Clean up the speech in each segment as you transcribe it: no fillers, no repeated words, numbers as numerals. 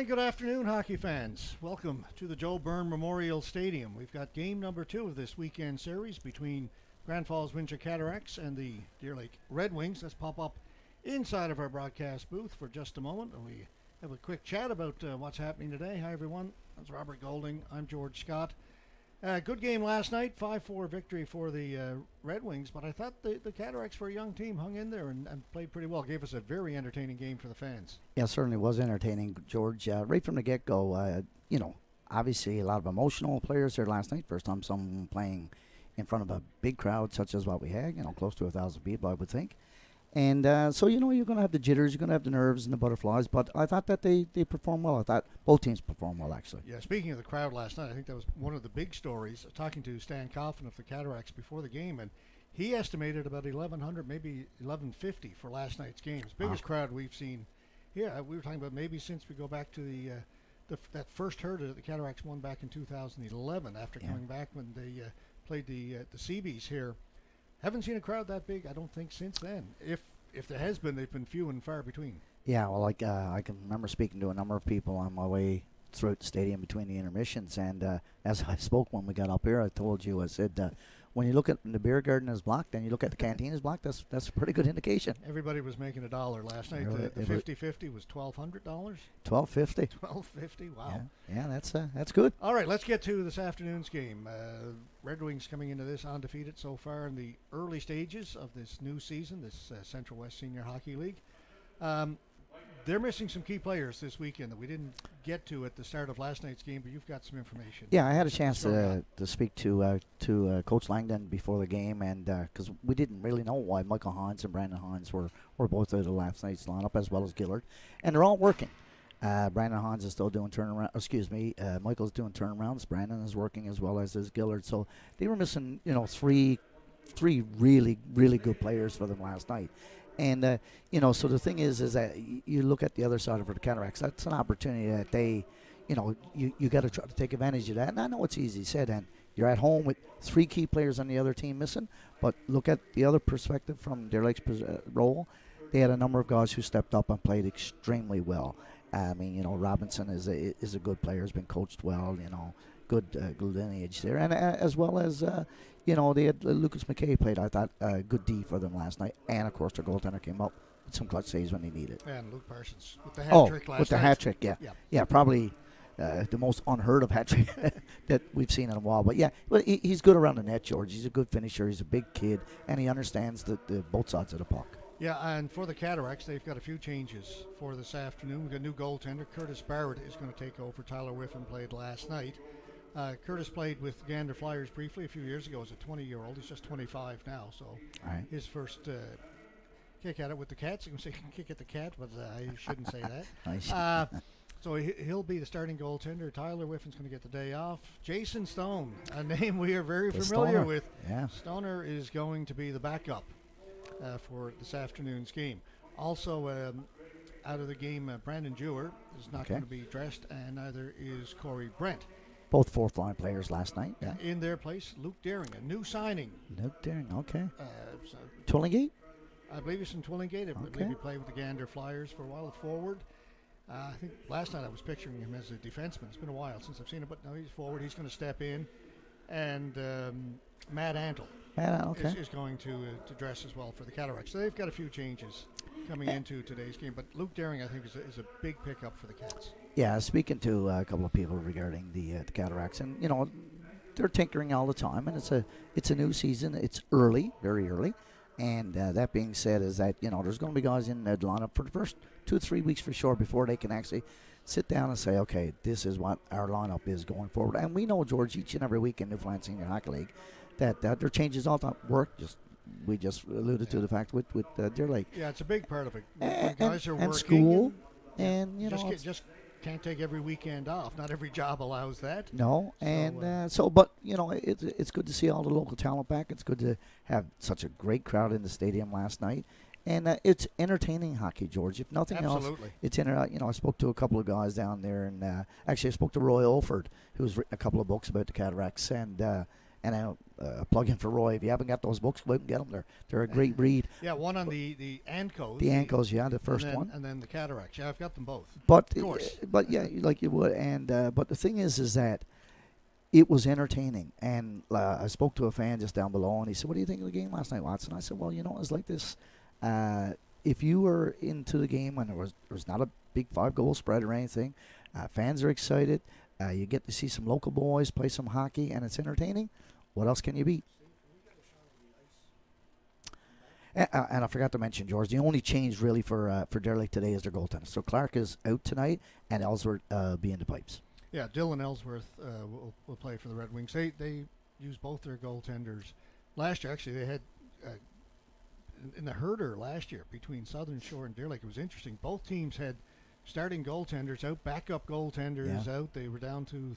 And good afternoon, hockey fans. Welcome to the Joe Byrne Memorial Stadium. We've got game number 2 of this weekend series between Grand Falls Windsor Cataracts and the Deer Lake Red Wings. Let's pop up inside of our broadcast booth for just a moment, and we have a quick chat about what's happening today. Hi, everyone. That's Robert Golding. I'm George Scott. Good game last night, 5-4 victory for the Red Wings, but I thought the Cataracts, for a young team, hung in there and played pretty well. Gave us a very entertaining game for the fans. Yeah, certainly was entertaining, George. Right from the get-go, obviously a lot of emotional players there last night. First time someone playing in front of a big crowd such as what we had, close to 1,000 people, I would think. And so, you're going to have the jitters, you're going to have the nerves and the butterflies, but I thought that they performed well. I thought both teams performed well, actually. Yeah, speaking of the crowd last night, I think that was one of the big stories. Talking to Stan Coffin of the Cataracts before the game, and he estimated about 1,100, maybe 1,150 for last night's game. It's the biggest crowd we've seen here. We were talking about maybe since we go back to that first herd that the Cataracts won back in 2011 after coming back when they played the Seabees here. Haven't seen a crowd that big, I don't think, since then. If there has been, they've been few and far between. Yeah, well, I can remember speaking to a number of people on my way throughout the stadium between the intermissions, and as I spoke when we got up here, I told you, I said, when you look at the beer garden is blocked and you look at the canteen is blocked, that's a pretty good indication. Everybody was making $1 last night. The 50-50 was $1,200. $12.50. $12.50. Wow. Yeah, that's good. All right, let's get to this afternoon's game. Red Wings coming into this undefeated so far in the early stages of this new season, this Central West Senior Hockey League. They're missing some key players this weekend that we didn't get to at the start of last night's game, but you've got some information. Yeah, I had a chance to speak to Coach Langdon before the game, and because we didn't really know why Michael Hines and Brandon Hines were both out of last night's lineup, as well as Gillard, and they're all working. Brandon Hines is still doing turnaround. Michael's doing turnarounds. Brandon is working as well as is Gillard. So they were missing, three really, really good players for them last night. And, so the thing is that you look at the other side of the Cataracts. That's an opportunity that they, you got to try to take advantage of that. And I know it's easy said, and you're at home with 3 key players on the other team missing. But look at the other perspective from Deer Lake's role. They had a number of guys who stepped up and played extremely well. I mean, Robinson is a good player, has been coached well, good lineage there. And as well as, they had Lucas McKay played, I thought, good D for them last night. And, of course, their goaltender came up with some clutch saves when they needed. And Luke Parsons with the hat trick last night. With the hat trick, yeah. Yeah, probably the most unheard of hat trick that we've seen in a while. But, yeah, he's good around the net, George. He's a good finisher. He's a big kid, and he understands the both sides of the puck. Yeah, and for the Cataracts, they've got a few changes for this afternoon. We've got a new goaltender. Curtis Barrett is going to take over. Tyler Whiffen played last night. Curtis played with Gander Flyers briefly a few years ago as a 20-year-old. He's just 25 now, so his first kick at it with the Cats. You can say kick at the Cat, but I shouldn't say that. So he'll be the starting goaltender. Tyler Whiffen's going to get the day off. Jason Stone, a name we are very familiar with. Yeah. Stoner is going to be the backup for this afternoon's game. Also, out of the game, Brandon Dewar is not going to be dressed, and neither is Corey Brent. Both fourth-line players last night. Yeah. In their place, Luke Daring, a new signing. Luke Daring, okay. Twillingate? I believe he's from Twillingate. I believe he played with the Gander Flyers for a while forward. I think last night I was picturing him as a defenseman. It's been a while since I've seen him, but no, he's forward. He's going to step in. And Matt Antle is going to dress as well for the Cataracts. So they've got a few changes coming into today's game. But Luke Daring, I think, is a big pickup for the Cats. Yeah, speaking to a couple of people regarding the Cataracts, and they're tinkering all the time, and it's a new season. It's early, very early, and that being said, is that there's going to be guys in the lineup for the first 2 or 3 weeks for sure before they can actually sit down and say, okay, this is what our lineup is going forward. And we know, George, each and every week in Newfoundland Senior Hockey League, that there are changes all that work. We just alluded to the fact with Deer Lake. Yeah, it's a big part of it. When guys are and working. School, and just can't take every weekend off. Not every job allows that. No, but it's good to see all the local talent back. It's good to have such a great crowd in the stadium last night. And it's entertaining hockey, George. If nothing else, it's I spoke to a couple of guys down there, and actually I spoke to Roy Olford, who's written a couple of books about the Cataracts, and I plug in for Roy. If you haven't got those books, go out and get them. They're a great read. Yeah, one on the Ancos. The Ancos, yeah, the and first then, one. and then the Cataracts. Yeah, I've got them both. But Of course. but yeah, like you would. And but the thing is that it was entertaining. And I spoke to a fan just down below, and he said, "What do you think of the game last night, Watson?" I said, "Well, you know, it was like this. If you were into the game when there was not a big 5-goal spread or anything, fans are excited. You get to see some local boys play some hockey, and it's entertaining. What else can you beat?" And I forgot to mention, George, the only change really for Derelict today is their goaltender. So Clark is out tonight, and Ellsworth be in the pipes. Yeah, Dylan Ellsworth will play for the Red Wings. They used both their goaltenders last year. Actually, they had in the herder last year between Southern Shore and Deer Lake. It was interesting. Both teams had starting goaltenders out, backup goaltenders out. They were down to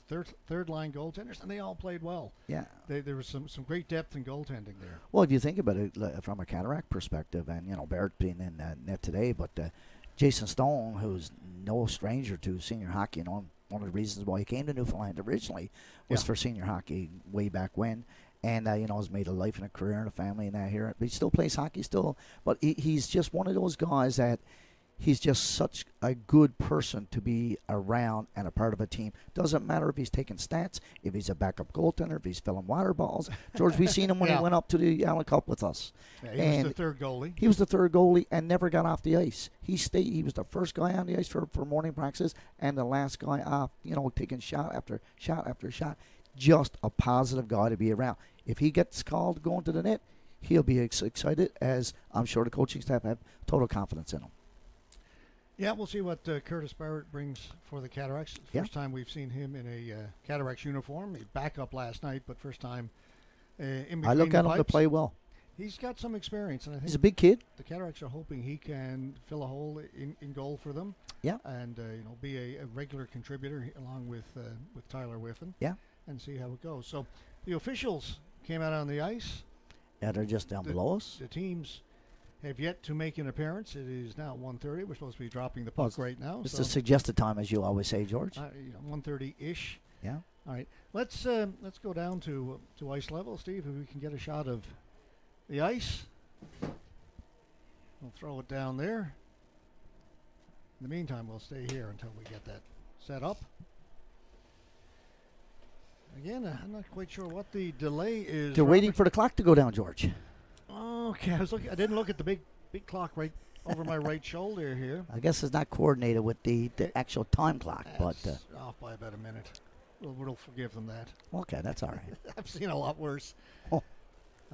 third line goaltenders, and they all played well. Yeah, there was some great depth in goaltending there. Well, if you think about it from a Cataract perspective, and you know Barrett being in net today, but Jason Stone, who's no stranger to senior hockey, you know, one of the reasons why he came to Newfoundland originally was for senior hockey way back when. And, you know, has made a life and a career and a family and that here. But he still plays hockey still. But he's just one of those guys that he's just such a good person to be around and a part of a team. Doesn't matter if he's taking stats, if he's a backup goaltender, if he's filling water balls. George, we seen him when he went up to the Allen Cup with us. Yeah, he was the third goalie. He was the third goalie and never got off the ice. He was the first guy on the ice for morning practices and the last guy off, you know, taking shot after shot after shot. Just a positive guy to be around. If he gets called going to the net, he'll be excited, as I'm sure the coaching staff have total confidence in him. Yeah, we'll see what Curtis Barrett brings for the Cataracts. First time we've seen him in a Cataracts uniform. He back up last night, but first time in between I look at him to play well. He's got some experience, and I think he's a big kid. The Cataracts are hoping he can fill a hole in goal for them. Yeah, and you know, be a regular contributor along with Tyler Whiffen. Yeah, and see how it goes. So the officials came out on the ice. Yeah, they're just down below us. The teams have yet to make an appearance. It is now 1:30. We're supposed to be dropping the puck right now. It's the suggested time, as you always say, George. 1:30-ish. Yeah. All right. Let's go down to ice level, Steve. If we can get a shot of the ice, we'll throw it down there. In the meantime, we'll stay here until we get that set up. Again, I'm not quite sure what the delay is. They're waiting for the clock to go down, George. Okay, I didn't look at the big clock right over my right shoulder here. I guess it's not coordinated with the actual time clock, but off by about a minute. We'll forgive them that. Okay, that's all right. I've seen a lot worse. Oh.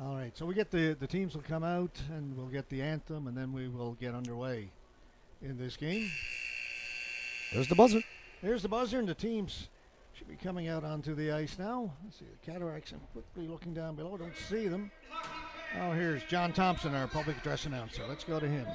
All right, so we get the teams will come out, and we'll get the anthem, and then we will get underway in this game. There's the buzzer. There's the buzzer, and the teams should be coming out onto the ice now. Let's see the Cataracts. I'm quickly looking down below. Don't see them. Oh, here's John Thompson, our public address announcer. Let's go to him.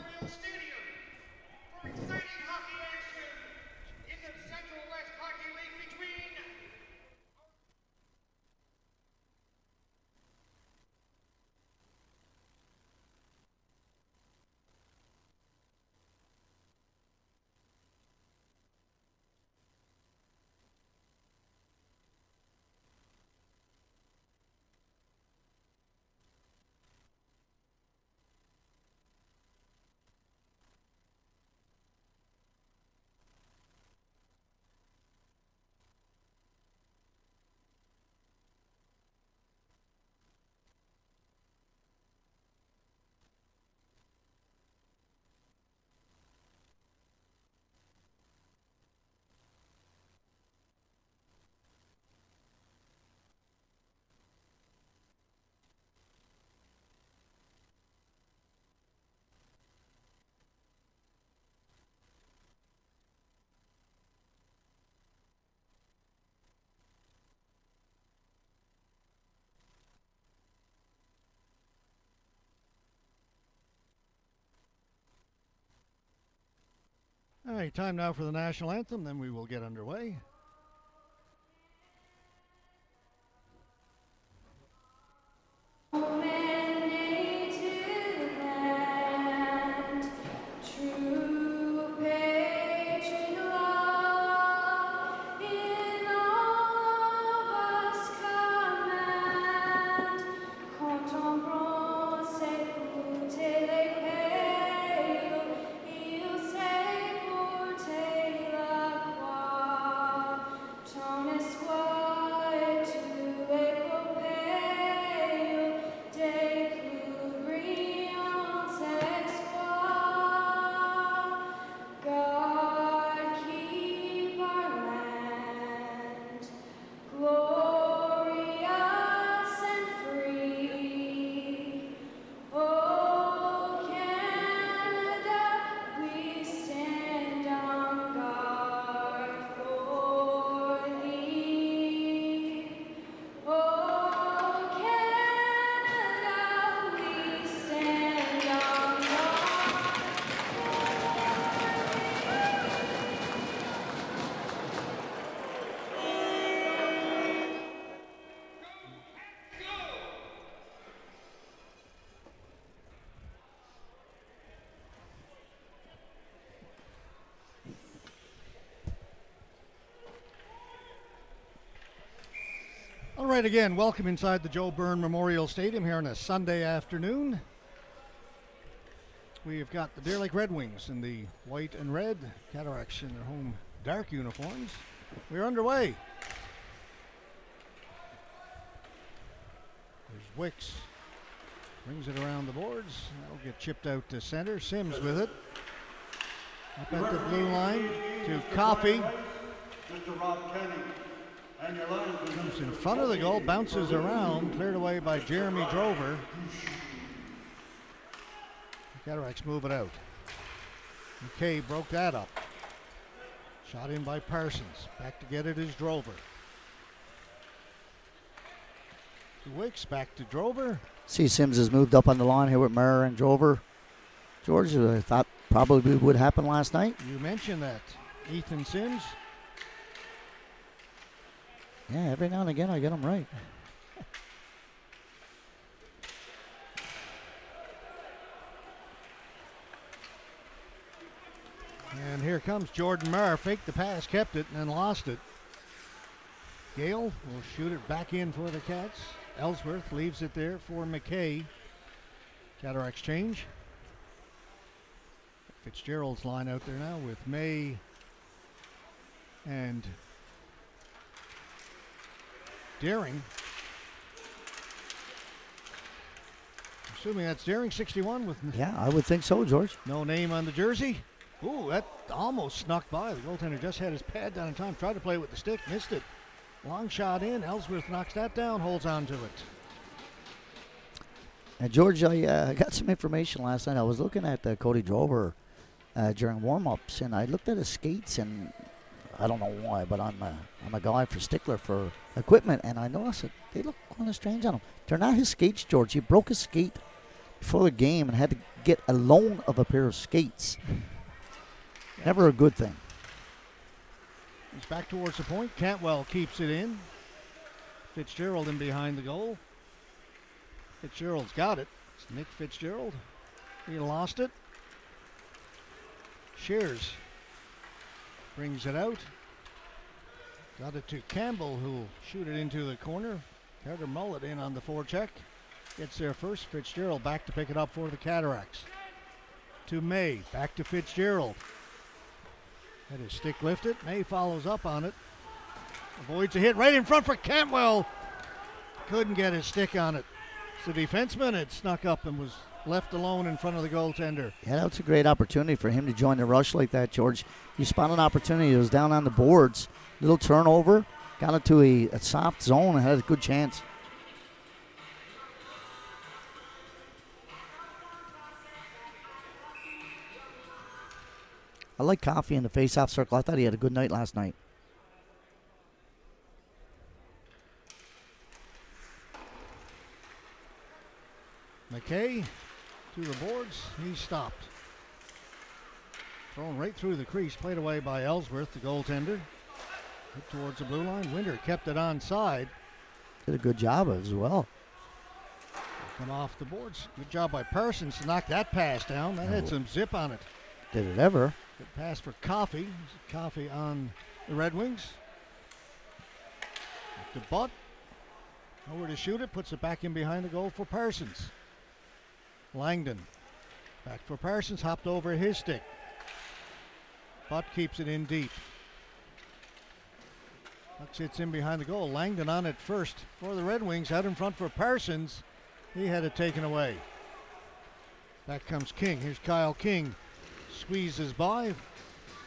All right, time now for the national anthem, then we will get underway. Contemplons, écoutez les right, again, welcome inside the Joe Byrne Memorial Stadium here on a Sunday afternoon. We've got the Deer Lake Red Wings in the white and red, Cataracts in their home dark uniforms. We're underway. There's Wicks. Brings it around the boards. That'll get chipped out to center. Sims with it. Up at the blue line to Coffey. Comes in front of the goal, bounces around, cleared away by Jeremy Drover. The Cataracts move it out. McKay broke that up. Shot in by Parsons. Back to get it is Drover. To Wicks, back to Drover. See, Sims has moved up on the line here with Murr and Drover. George, I thought probably would happen last night. You mentioned that. Ethan Sims. Yeah, every now and again I get them right. And here comes Jordan Murr. Faked the pass, kept it, and then lost it. Gale will shoot it back in for the Cats. Ellsworth leaves it there for McKay. Cataracts change. Fitzgerald's line out there now with May and Daring. Assuming that's Daring, 61 with Yeah, I would think so, George. no name on the jersey. Ooh, that almost snuck by. The goaltender just had his pad down in time. Tried to play with the stick, missed it. Long shot in. Ellsworth knocks that down, holds on to it. And George, I got some information last night. I was looking at Cody Drover during warm-ups, and I looked at his skates, and I don't know why, but I'm a guy for stickler for equipment, and I noticed that they look kind of strange on him. They're not his skates, George. He broke his skate before the game and had to get a loan of a pair of skates. Never a good thing. He's back towards the point. Cantwell keeps it in. Fitzgerald in behind the goal. Fitzgerald's got it. It's Nick Fitzgerald. He lost it. Shears brings it out. Got it to Campbell, who'll shoot it into the corner. Carter Mullet in on the forecheck. Gets there first. Fitzgerald back to pick it up for the Cataracts. To May. Back to Fitzgerald. Had his stick lifted. May follows up on it. Avoids a hit right in front for Cantwell. Couldn't get his stick on it. It's the defenseman had snuck up and was left alone in front of the goaltender. Yeah, that was a great opportunity for him to join the rush like that, George. You spot an opportunity. It was down on the boards. Little turnover. Got it to a soft zone and had a good chance. I like Coffey in the face-off circle. I thought he had a good night last night. McKay to the boards. He stopped. Thrown right through the crease. Played away by Ellsworth, the goaltender. Hit towards the blue line. Winter kept it onside. Did a good job as well. Come off the boards. Good job by Parsons to knock that pass down. That had some zip on it. Did it ever? Good pass for Coffey. Coffey on the Red Wings. To Butt. Nowhere to shoot it. Puts it back in behind the goal for Parsons. Langdon. Back for Parsons. Hopped over his stick. Butt keeps it in deep. Puck sits in behind the goal. Langdon on it first for the Red Wings. Out in front for Parsons. He had it taken away. Back comes King. Here's Kyle King. Squeezes by.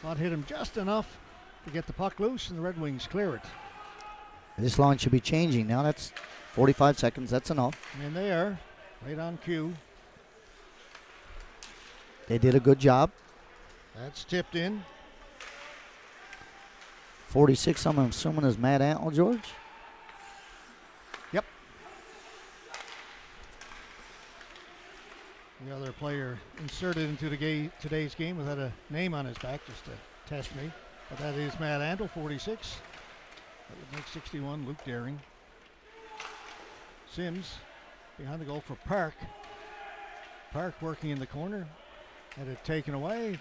Butt hit him just enough to get the puck loose, and the Red Wings clear it. This line should be changing now. That's 45 seconds. That's enough. And they are right on cue. They did a good job. That's tipped in. 46, I'm assuming, is Matt Antle, George? Yep. The other player inserted into the today's game without a name on his back, just to test me. But that is Matt Antle, 46. That would make 61, Luke Daring. Sims behind the goal for Park. Park working in the corner. Had it taken away.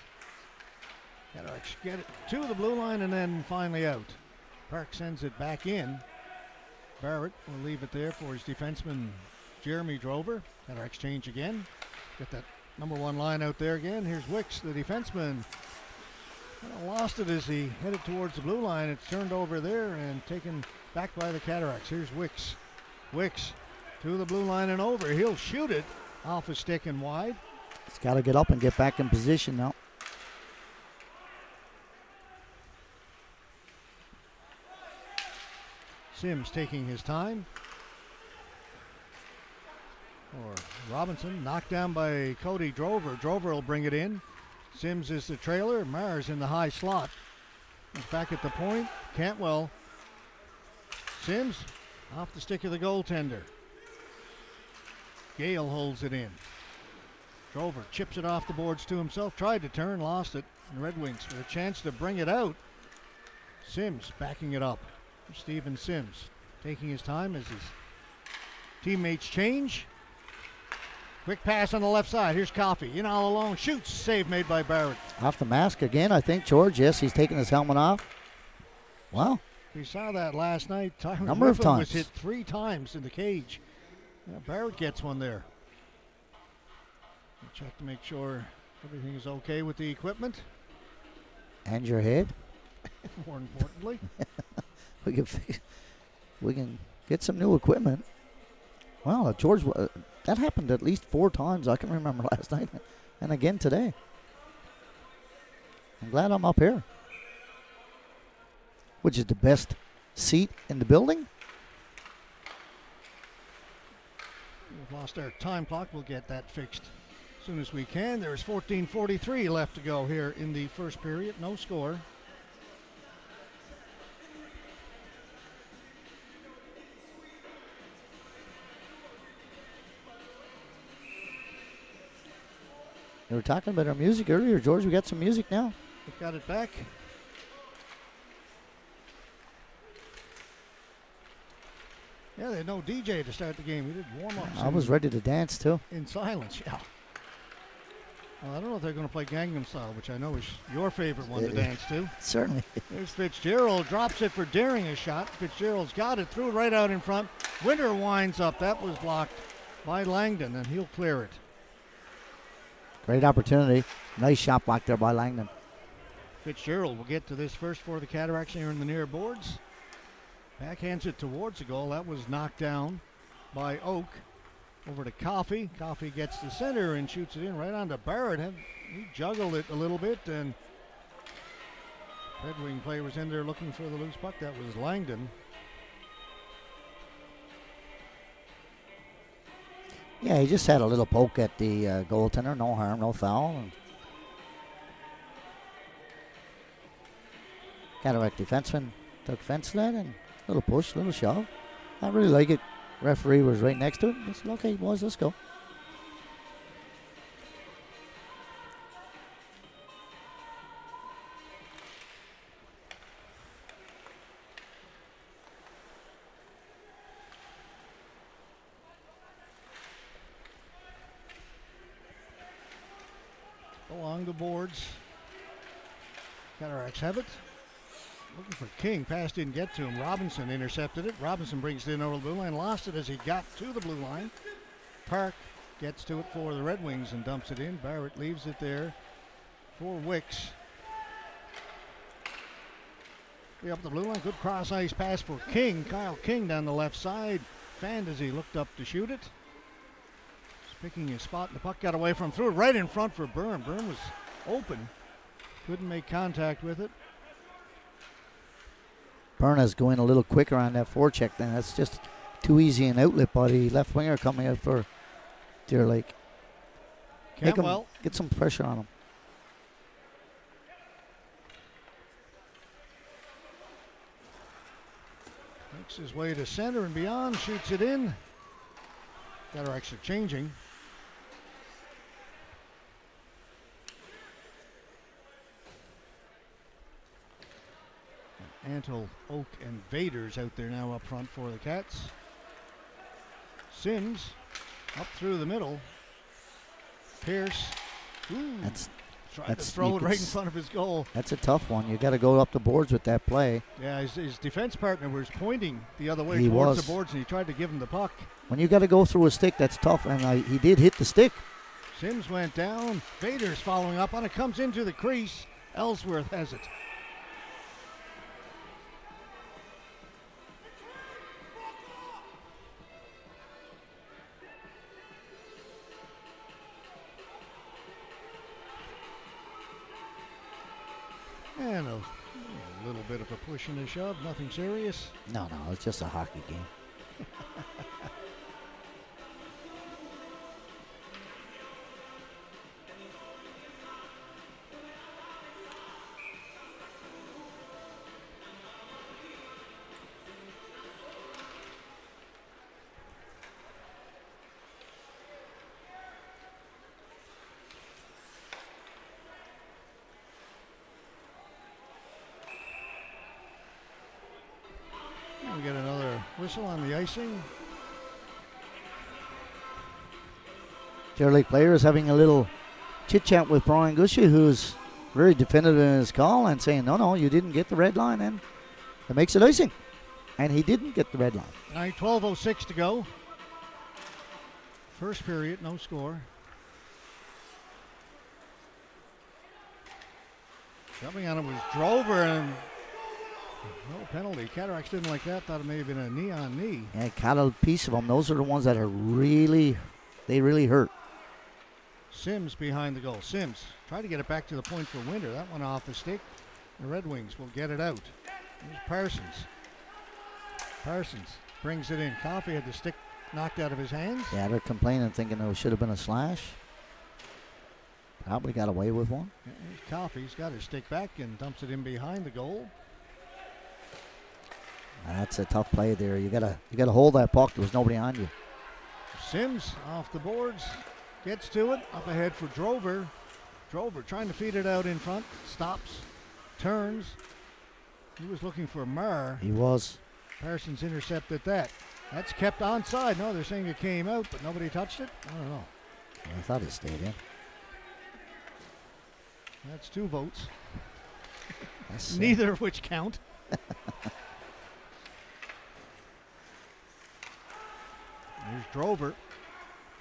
Cataracts get it to the blue line and then finally out. Park sends it back in. Barrett will leave it there for his defenseman, Jeremy Drover. Cataracts change again. Get that number 1 line out there again. Here's Wicks, the defenseman. Lost it as he headed towards the blue line. It's turned over there and taken back by the Cataracts. Here's Wicks. Wicks to the blue line and over. He'll shoot it off his stick and wide. He's got to get up and get back in position now. Sims taking his time. Or Robinson knocked down by Cody Drover. Drover will bring it in. Sims is the trailer. Mars in the high slot. He's back at the point. Cantwell. Sims off the stick of the goaltender. Gale holds it in. Drover chips it off the boards to himself. Tried to turn, lost it. And Red Wings with a chance to bring it out. Sims backing it up. Steven Sims taking his time as his teammates change. Quick pass on the left side. Here's Coffey. In all alone. Shoots. Save made by Barrett. Off the mask again, I think, George. Yes, he's taking his helmet off. Wow. We saw that last night. Tyron Number of Griffin times. was hit 3 times in the cage. Yeah, Barrett gets one there. We'll check to make sure everything is okay with the equipment. And your head. More importantly. We can get some new equipment. Wow, George, that happened at least 4 times. I can remember last night and again today. I'm glad I'm up here. Which is the best seat in the building? We've lost our time clock. We'll get that fixed as soon as we can. There's 14:43 left to go here in the first period. No score. You were talking about our music earlier, George. We got some music now. We've got it back. Yeah, they had no DJ to start the game. We did warm-ups. I was ready to dance, too. In silence, yeah. Well, I don't know if they're going to play Gangnam Style, which I know is your favorite one to dance to. Certainly. There's Fitzgerald. Drops it for daring a shot. Fitzgerald's got it. Threw it right out in front. Winter winds up. That was blocked by Langdon, and he'll clear it. Great opportunity. Nice shot block there by Langdon. Fitzgerald will get to this first for the Cataracts here in the near boards. Backhands it towards the goal. That was knocked down by Oak. Over to Coffey. Coffey gets the center and shoots it in right onto Barrett. He juggled it a little bit, and Red Wing player was in there looking for the loose puck. That was Langdon. Yeah, he just had a little poke at the goaltender. No harm, no foul. Cataract defenseman took offense to that, and a little push, little shove. I really like it. Referee was right next to him. He said, okay, boys, let's go. Along the boards. Cataracts have it. Looking for King. Pass didn't get to him. Robinson intercepted it. Robinson brings it in over the blue line. Lost it as he got to the blue line. Park gets to it for the Red Wings and dumps it in. Barrett leaves it there for Wicks. Up the blue line. Good cross ice pass for King. Kyle King down the left side. Fanned as he looked up to shoot it. Picking his spot. The puck got away from him. Threw it right in front for Byrne. Byrne was open. Couldn't make contact with it. Byrne is going a little quicker on that forecheck then. That's just too easy an outlet by the left winger coming out for Deer Lake. Cantwell. Get some pressure on him. Makes his way to center and beyond. Shoots it in. Cataracts are changing. Antle, Oak, and Vaders out there now up front for the Cats. Sims up through the middle. Pierce. Ooh, That's Tried to throw it right in front of his goal. That's a tough one. You got to go up the boards with that play. Yeah, his defense partner was pointing the other way He towards was. the boards, and he tried to give him the puck. When you got to go through a stick, that's tough, and he did hit the stick. Sims went down. Vader's following up on it. Comes into the crease. Ellsworth has it. And a little bit of a push and a shove. Nothing serious. No, it's just a hockey game. We get another whistle on the icing. Deer Lake player is having a little chit-chat with Brian Gushy, who's very definitive in his call and saying, no, you didn't get the red line, and that makes it icing. And he didn't get the red line. All right, 12:06 to go. First period, no score. Jumping on it was Drover, and no penalty. Cataracts didn't like that. Thought it may have been a knee on knee. Yeah, caught a piece of them. Those are the ones that are really hurt. Sims behind the goal. Sims tried to get it back to the point for Winter. That one off the stick. The Red Wings will get it out. There's Parsons. Parsons brings it in. Coffey had the stick knocked out of his hands. Yeah, they're complaining, thinking there should have been a slash. Probably got away with one. Yeah, Coffey's got his stick back and dumps it in behind the goal. That's a tough play there. You gotta hold that puck. There was nobody on you. Sims off the boards, gets to it, up ahead for Drover. Drover trying to feed it out in front, stops, turns. He was looking for Marr. He was. Parsons intercepted that. That's kept onside. No, they're saying it came out, but nobody touched it. I don't know. I thought it stayed in. That's 2 votes. That's, Neither of which count. There's Drover.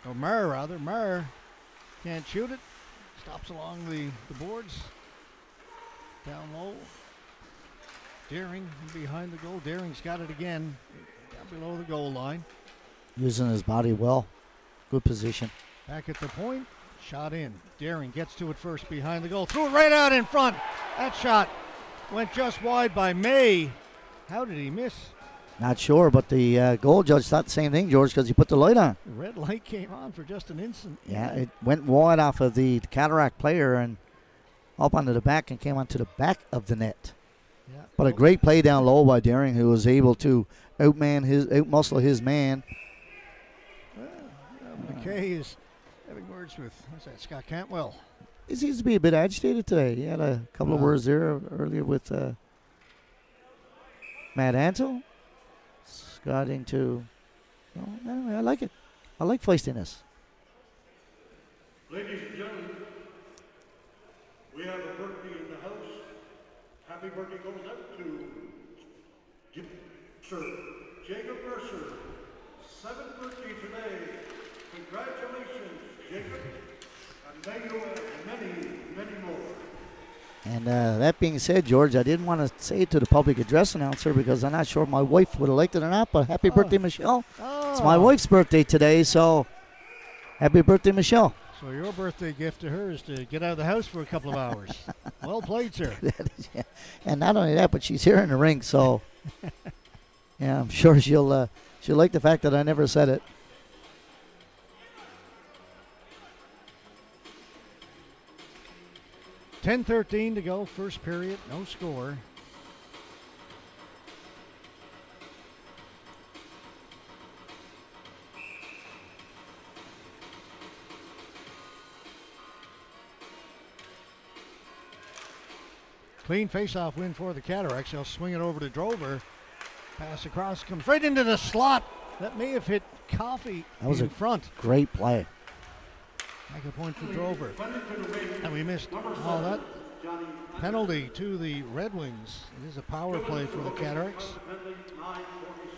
Or Marr, rather. Marr can't shoot it. Stops along the boards. Down low. Deering behind the goal. Deering's got it again. Down below the goal line. using his body well. Good position. Back at the point. Shot in. Deering gets to it first behind the goal. Threw it right out in front. That shot went just wide by May. How did he miss? Not sure, but the goal judge thought the same thing, George, because he put the light on. The red light came on for just an instant. Yeah, it went wide off of the Cataract player and up onto the back and came onto the back of the net. Yeah. But a great play down low by Deering, who was able to outmuscle his man. McKay is having words with, what's that, Scott Cantwell. He seems to be a bit agitated today. He had a couple of words there earlier with Matt Ansel. Got into, anyway, I like it. I like feistiness. Ladies and gentlemen, we have a birthday in the house. Happy birthday goes out to Sir Jacob Mercer. 7th birthday today. Congratulations, Jacob. And may you have many, many more. And that being said, George, I didn't want to say it to the public address announcer because I'm not sure if my wife would have liked it or not, but happy birthday, Michelle. It's my wife's birthday today, so happy birthday, Michelle. So your birthday gift to her is to get out of the house for a couple of hours. Well played, sir. Yeah. And not only that, but she's here in the ring, so yeah, I'm sure she'll like the fact that I never said it. .10:13 to go, first period, no score. Clean face-off win for the Cataracts. They'll swing it over to Drover. Pass across, comes right into the slot. That may have hit Coffey That was in a front. Great play. Back a point for Drover. And we missed all that. Penalty to the Red Wings. It is a power play for the Cataracts.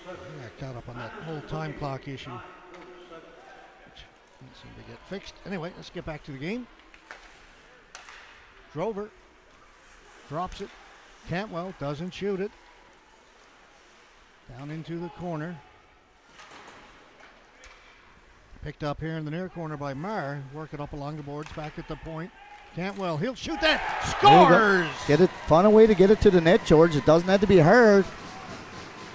Yeah, caught up on that whole time clock issue, which didn't seem to get fixed. Anyway, let's get back to the game. Drover drops it. Cantwell doesn't shoot it. Down into the corner. Picked up here in the near corner by Marr. Working up along the boards, back at the point. Cantwell, he'll shoot that. Scores! Get it, find a way to get it to the net, George. It doesn't have to be hard.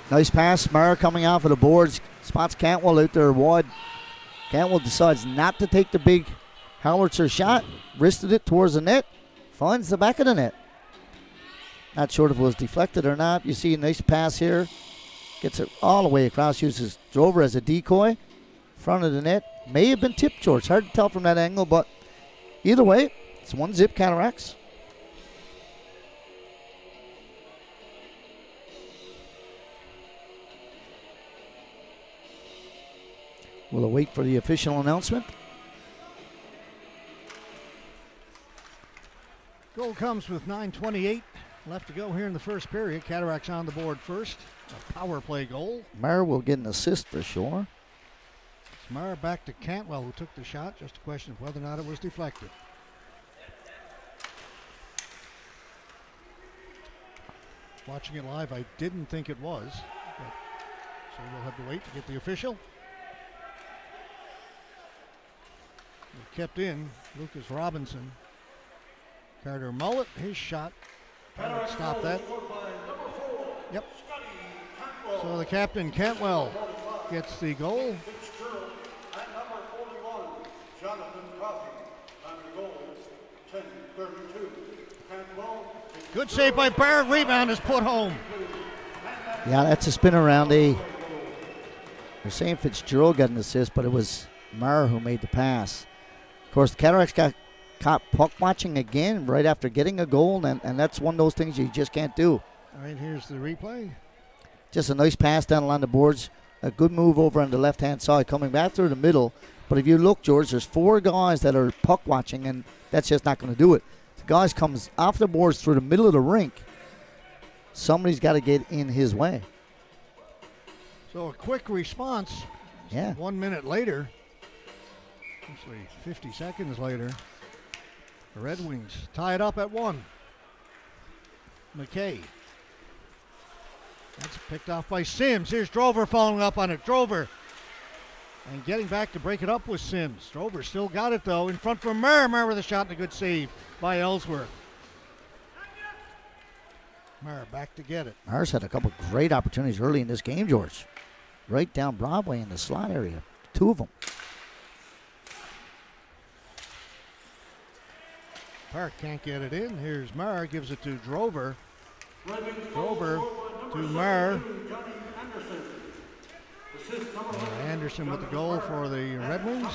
Nice pass. Marr coming off of the boards. Spots Cantwell out there wide. Cantwell decides not to take the big howitzer shot. Wristed it towards the net. Finds the back of the net. Not sure if it was deflected or not. You see a nice pass here. Gets it all the way across. Uses Drover as a decoy. Front of the net. May have been tipped, George. Hard to tell from that angle, but either way, it's 1-0 Cataracts. We'll await for the official announcement. Goal comes with 9:28 left to go here in the first period. Cataracts on the board first. A power play goal. Marr will get an assist for sure. It's Marr back to Cantwell, who took the shot. Just a question of whether or not it was deflected. Watching it live, I didn't think it was. So we'll have to wait to get the official. We kept in Lucas Robinson. Carter Mullet, his shot. Stop that. Yep. So the captain, Cantwell, gets the goal. Good save by Barrett. Rebound is put home. Yeah, that's a spin around. They're saying Fitzgerald got an assist, but it was Marr who made the pass. Of course, the Cataracts got caught puck watching again right after getting a goal, and that's one of those things you just can't do. All right, here's the replay. Just a nice pass down along the boards. A good move over on the left-hand side, coming back through the middle. But if you look, George, there's 4 guys that are puck watching, and that's just not going to do it. The guys comes off the boards through the middle of the rink. Somebody's got to get in his way. So a quick response. Yeah. 1 minute later, actually 50 seconds later, the Red Wings tie it up at 1. McKay. That's picked off by Sims. Here's Drover following up on it. Drover. And getting back to break it up with Sims. Drover still got it, though. In front for Marr. Marr with a shot and a good save by Ellsworth. Marr back to get it. Marr's had a couple great opportunities early in this game, George. Right down Broadway in the slot area. 2 of them. Park can't get it in. Here's Marr. Gives it to Drover. Drover to Marr. Anderson with the goal for the Red Wings.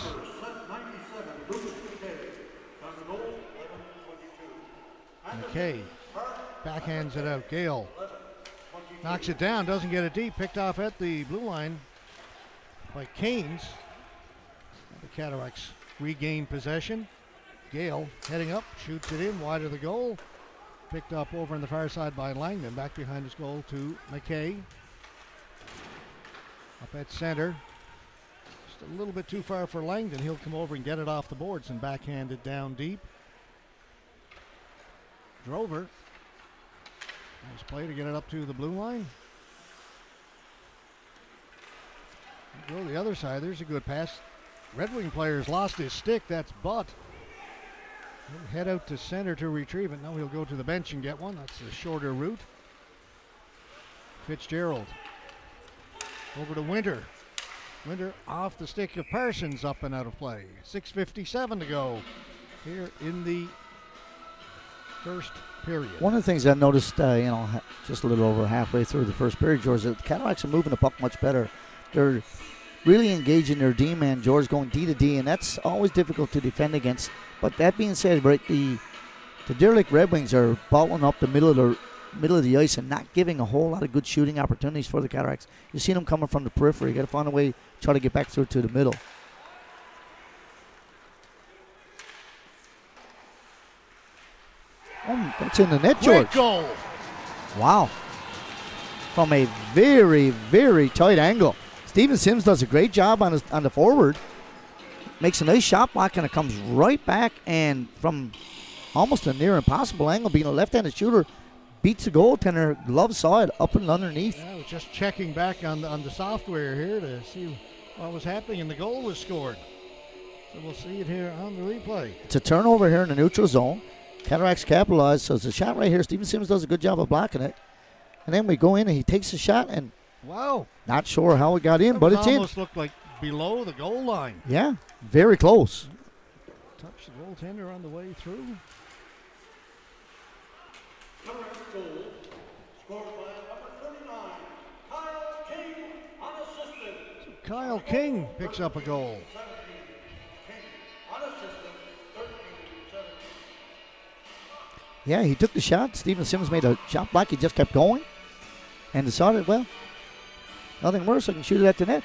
McKay backhands it out. Gale knocks it down, doesn't get it deep. Picked off at the blue line by Canes. The Cataracts regain possession. Gale heading up, shoots it in wide of the goal. Picked up over on the far side by Langdon. Back behind his goal to McKay. Up at center. Just a little bit too far for Langdon. He'll come over and get it off the boards and backhand it down deep. Drover. Nice play to get it up to the blue line. Go the other side. There's a good pass. Red Wing player's lost his stick. That's Butt. He'll head out to center to retrieve it. Now he'll go to the bench and get one. That's the shorter route. Fitzgerald. Over to Winter. Winter off the stick of Parsons, up and out of play. 6:57 to go here in the first period. One of the things I noticed, just a little over halfway through the first period, George, the Cataracts are moving the puck much better. They're really engaging their D-man, George, going D to D, and that's always difficult to defend against. But that being said, right, the Deer Lake Red Wings are bottling up the middle of the ice and not giving a whole lot of good shooting opportunities for the Cataracts. You've seen them coming from the periphery. You got to find a way to try to get back through to the middle. Oh, that's in the net, Quick George. goal. Wow. From a very, very tight angle. Steven Sims does a great job on the forward. Makes a nice shot block, and it comes right back, and from almost a near impossible angle, being a left-handed shooter, beats the goaltender. Glove saw it up and underneath. Yeah, I was just checking back on the software here to see what was happening, and the goal was scored. So we'll see it here on the replay. It's a turnover here in the neutral zone. Cataracts capitalize, so it's a shot right here. Steven Sims does a good job of blocking it. And then we go in, and he takes the shot, and wow, not sure how it got in, but it's in. Almost looked like below the goal line. Yeah, very close. Touch the goaltender on the way through. Cataracts goal scored by number 39, Kyle King, unassisted. Kyle King picks up a goal. 17, King, unassisted, 13-17. Yeah, he took the shot. Steven Sims made a shot block. He just kept going and decided, well, nothing worse. I can shoot it at the net.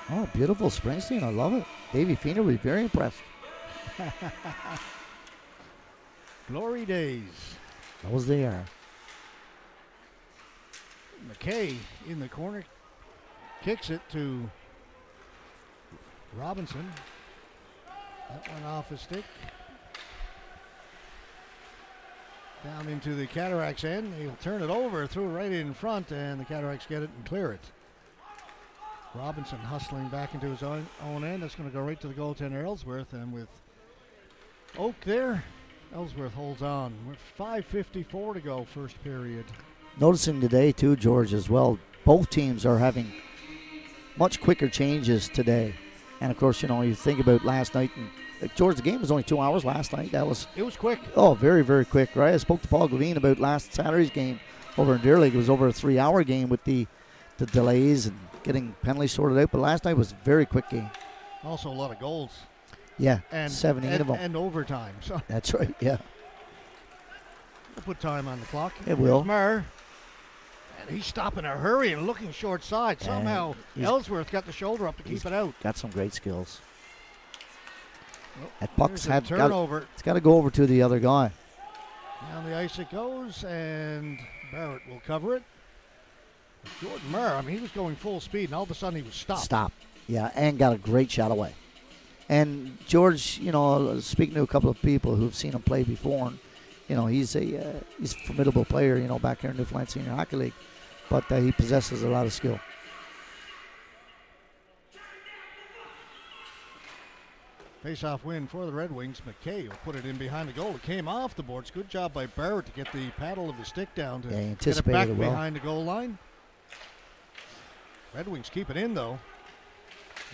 Oh, beautiful Springsteen. I love it. Davey Feener will be very impressed. Glory days. Those they are. McKay in the corner kicks it to Robinson. That one off his stick. Down into the Cataracts end. He'll turn it over, throw it right in front, and the Cataracts get it and clear it. Robinson hustling back into his own end. That's going to go right to the goaltender Ellsworth, and with Oak there, Ellsworth holds on. With 5:54 to go, first period. Noticing today, too, George, as well, both teams are having much quicker changes today. And, of course, you know, you think about last night. And, George, the game was only 2 hours last night. It was quick. Oh, very, very quick, right? I spoke to Paul Gavine about last Saturday's game over in Deer Lake. It was over a 3-hour game with the delays and getting penalties sorted out. But last night was a very quick game. Also a lot of goals. Yeah, and 17 of them. And overtime. So that's right, yeah. We'll put time on the clock. It will. Murr. And he's stopping a hurry and looking short side. Somehow Ellsworth got the shoulder up to keep it out. Got some great skills. Well, that puck's had turnover. It's got to go over to the other guy. Down the ice it goes, and Barrett will cover it. Jordan Murr, I mean, he was going full speed, and all of a sudden he was stopped. Stop. Yeah, and got a great shot away. And George, you know, speaking to a couple of people who've seen him play before, and, you know, he's a formidable player, you know, back here in Newfoundland Senior Hockey League, but he possesses a lot of skill. Face-off win for the Red Wings. McKay will put it in behind the goal. It came off the boards. Good job by Barrett to get the paddle of the stick down to get it back behind the goal line. Red Wings keep it in, though.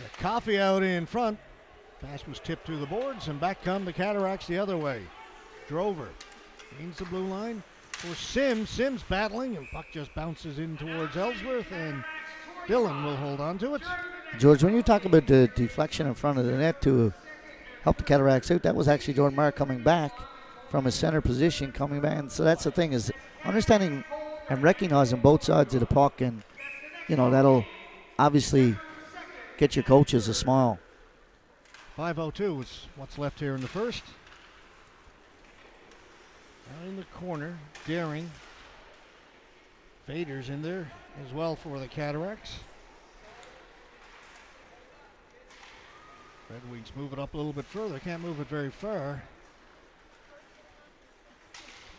Got Coffee out in front. Pass was tipped to the boards, and back come the Cataracts the other way. Drover gains the blue line for Sims. Sims battling, and puck just bounces in towards Ellsworth, and Dillon will hold on to it. George, when you talk about the deflection in front of the net to help the Cataracts out, that was actually Jordan Marr coming back from his center position, coming back. And so that's the thing, is understanding and recognizing both sides of the puck, and, you know, that'll obviously get your coaches a smile. 5:02 is what's left here in the first. Down in the corner, Daring. Faders in there as well for the Cataracts. Red Wings move it up a little bit further. Can't move it very far.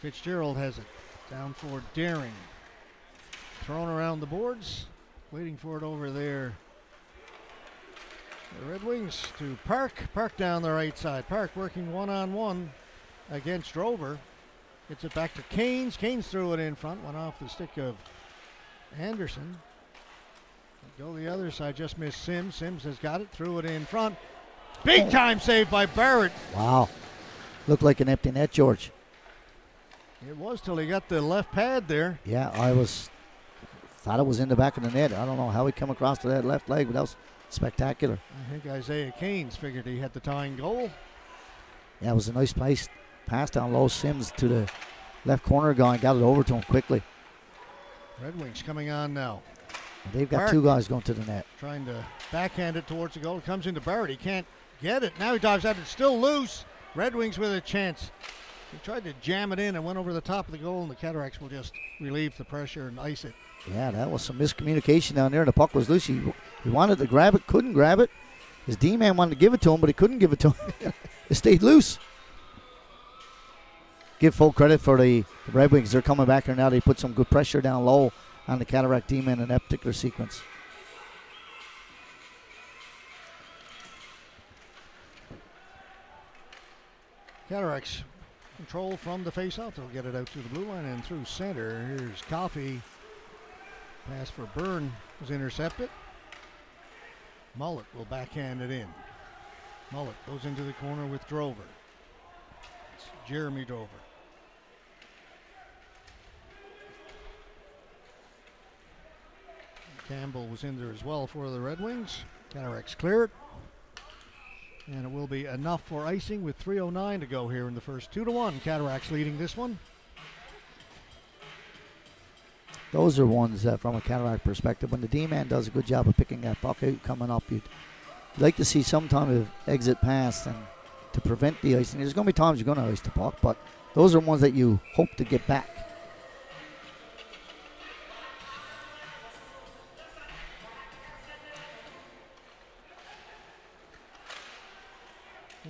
Fitzgerald has it down for Daring. Thrown around the boards. Waiting for it over there. The Red Wings to Park. Park down the right side. Park working one-on-one against Drover. Gets it back to Canes. Canes threw it in front. Went off the stick of Anderson. Go the other side. Just missed Sims. Sims has got it. Threw it in front. Big time save by Barrett. Wow. Looked like an empty net, George. It was till he got the left pad there. Yeah, thought it was in the back of the net. I don't know how he come across to that left leg, but that was spectacular. I think Isaiah Canes figured he had the tying goal. Yeah, it was a nice pass down low. Sims to the left corner guy and got it over to him quickly. Red Wings coming on now. And they've got two guys going to the net. Trying to backhand it towards the goal. It comes into Barrett. He can't get it. Now he dives out. It's still loose. Red Wings with a chance. They tried to jam it in and went over the top of the goal, and the Cataracts will just relieve the pressure and ice it. Yeah, that was some miscommunication down there. The puck was loose. He wanted to grab it, couldn't grab it. His D-man wanted to give it to him, but he couldn't give it to him. It stayed loose. Give full credit for the Red Wings. They're coming back here now. They put some good pressure down low on the Cataract D-man in that particular sequence. Cataracts control from the face-off. They'll get it out to the blue line and through center. Here's Coffey. Pass for Byrne was intercepted. Mullet will backhand it in. Mullet goes into the corner with Drover. It's Jeremy Drover. Campbell was in there as well for the Red Wings. Cataracts clear it. And it will be enough for icing with 3:09 to go here in the first. 2-1. Cataracts leading this one. Those are ones that, from a Cataract perspective, when the D-man does a good job of picking that puck out coming up, you'd like to see some time of exit pass and to prevent the icing. There's going to be times you're going to ice the puck, but those are ones that you hope to get back.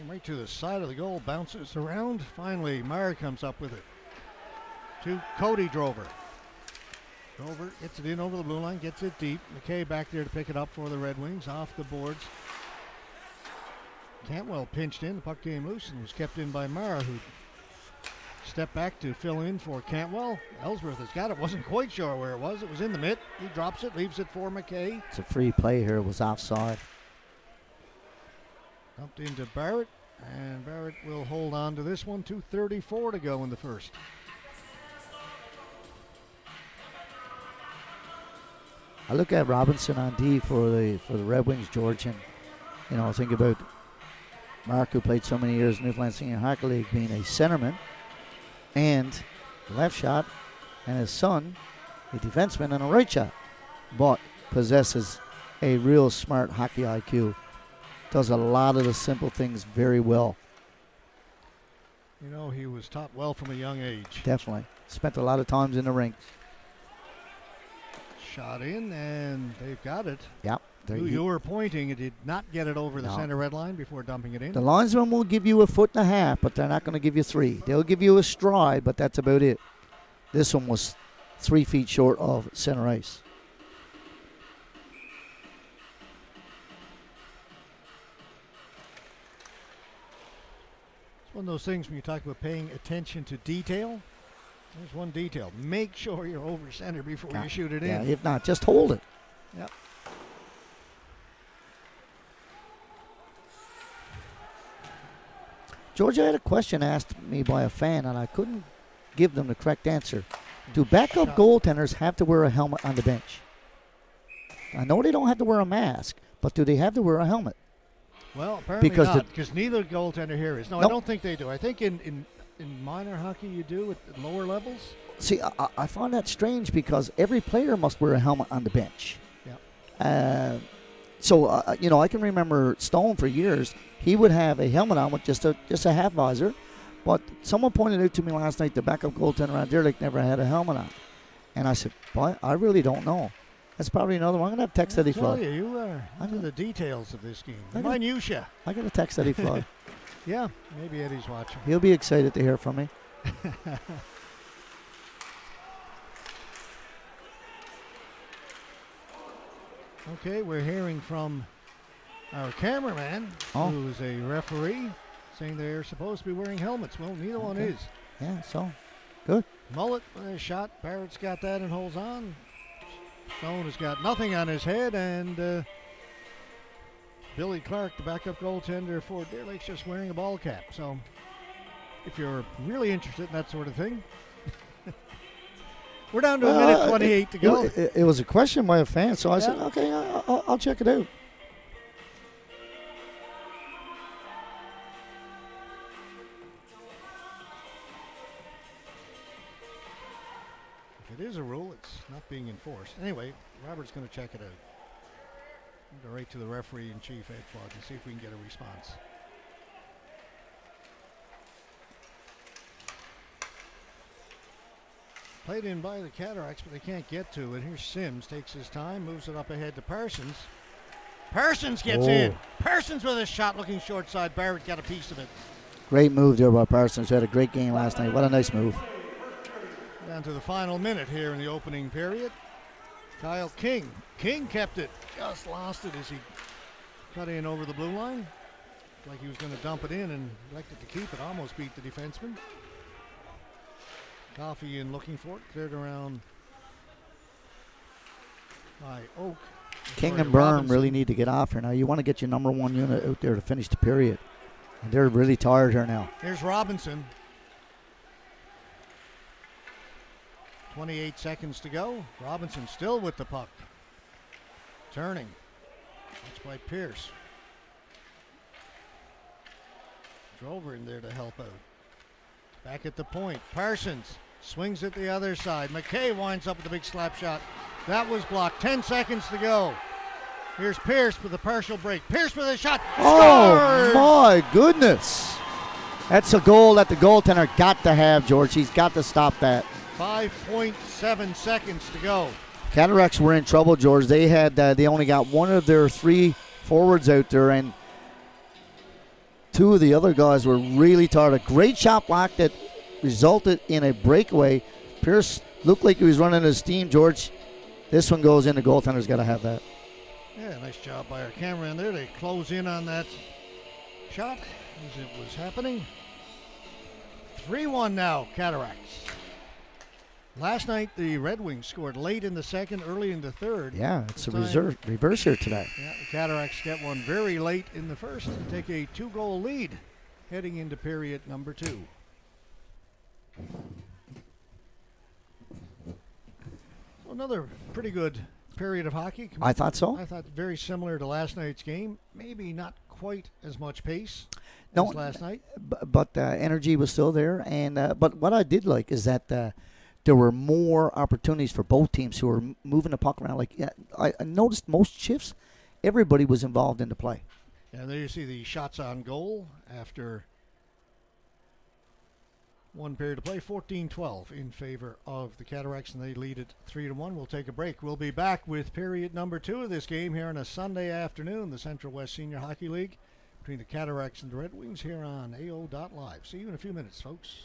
Right to the side of the goal, bounces around. Finally, Meyer comes up with it. To Cody Drover. Drover gets it in over the blue line, gets it deep. McKay back there to pick it up for the Red Wings, off the boards. Cantwell pinched in, the puck came loose and was kept in by Mara, who stepped back to fill in for Cantwell. Ellsworth has got it, wasn't quite sure where it was. It was in the mitt. He drops it, leaves it for McKay. It's a free play here, it was offside. Dumped into Barrett, and Barrett will hold on to this one. 2:34 to go in the first. I look at Robinson on D for the Red Wings, George, and I think about Mark, who played so many years in Newfoundland Senior Hockey League, being a centerman and left shot, and his son, a defenseman and a right shot, but possesses a real smart hockey IQ. Does a lot of the simple things very well. He was taught well from a young age. Definitely. Spent a lot of times in the rink. Shot in, and they've got it. Yep. You were pointing. It did not get it over the center red line before dumping it in. The linesman will give you 1.5 feet, but they're not going to give you 3. They'll give you a stride, but that's about it. This one was 3 feet short of center ice. It's one of those things when you talk about paying attention to detail. There's one detail. Make sure you're over center before you shoot it in. Yeah, if not, just hold it. Yep. George, I had a question asked me by a fan, and I couldn't give them the correct answer. Do backup goaltenders have to wear a helmet on the bench? I know they don't have to wear a mask, but do they have to wear a helmet? Well, apparently because because neither goaltender here is. No, nope. I don't think they do. I think in minor hockey you do at lower levels. See, I find that strange because every player must wear a helmet on the bench. Yeah. I can remember Stone for years. He would have a helmet on with just a half visor, but someone pointed out to me last night the backup goaltender on Derek never had a helmet on, and I said, "Boy, I really don't know." That's probably another one. I'm gonna have text Eddie Flood. You are into the details of this game. Minutia. I got to text Eddie Flood. Yeah, maybe Eddie's watching. He'll be excited to hear from me. Okay, we're hearing from our cameraman, who's a referee, saying they're supposed to be wearing helmets. Well, neither one is. Yeah, so good. Mullet with a shot. Barrett's got that and holds on. Stone has got nothing on his head, and Billy Clark, the backup goaltender for Deer Lake's, just wearing a ball cap. So if you're really interested in that sort of thing, we're down to a minute 28 to go. It was a question by a fan, so I said, okay, I'll check it out. If it is a rule, it's not being enforced. Anyway, Robert's going to check it out. We'll go right to the referee in chief, Ed Flood, and see if we can get a response. Played in by the Cataracts, but they can't get to it. Here's Sims, takes his time, moves it up ahead to Parsons. Parsons gets in. Parsons with a shot looking short side. Barrett got a piece of it. Great move there by Parsons. Had a great game last night. What a nice move. Down to the final minute here in the opening period. Kyle King. King kept it. Just lost it as he cut in over the blue line. Like he was going to dump it in and elected to keep it. Almost beat the defenseman. Coffee in looking for it. Cleared around by Oak. King and Byrne really need to get off here now. You want to get your number one unit out there to finish the period. And they're really tired here now. Here's Robinson. 28 seconds to go. Robinson still with the puck. Turning. That's by Pierce. Drover in there to help out. Back at the point. Parsons swings it the other side. McKay winds up with a big slap shot. That was blocked. 10 seconds to go. Here's Pierce with a partial break. Pierce with a shot. Oh, Scores! my goodness. That's a goal that the goaltender got to have, George. He's got to stop that. 5.7 seconds to go. Cataracts were in trouble, George. They only got one of their three forwards out there, and two of the other guys were really tired. A great shot block that resulted in a breakaway. Pierce looked like he was running his steam, George. This one goes in. The goaltender's got to have that. Yeah, nice job by our cameraman there. They close in on that shot as it was happening. 3-1 now, Cataracts. Last night, the Red Wings scored late in the second, early in the third. Yeah, it's a reverse here today. Yeah, the Cataracts get one very late in the first and take a 2-goal lead heading into period number 2. Another pretty good period of hockey. I thought so. I thought very similar to last night's game. Maybe not quite as much pace No, as last night. But energy was still there. And but what I did like is that there were more opportunities for both teams who were moving the puck around. Like I noticed most shifts, everybody was involved in the play. And there you see the shots on goal after one period to play. 14-12 in favor of the Cataracts, and they lead it 3-1. We'll take a break. We'll be back with period number 2 of this game here on a Sunday afternoon, the Central West Senior Hockey League between the Cataracts and the Red Wings here on AO.live. See you in a few minutes, folks.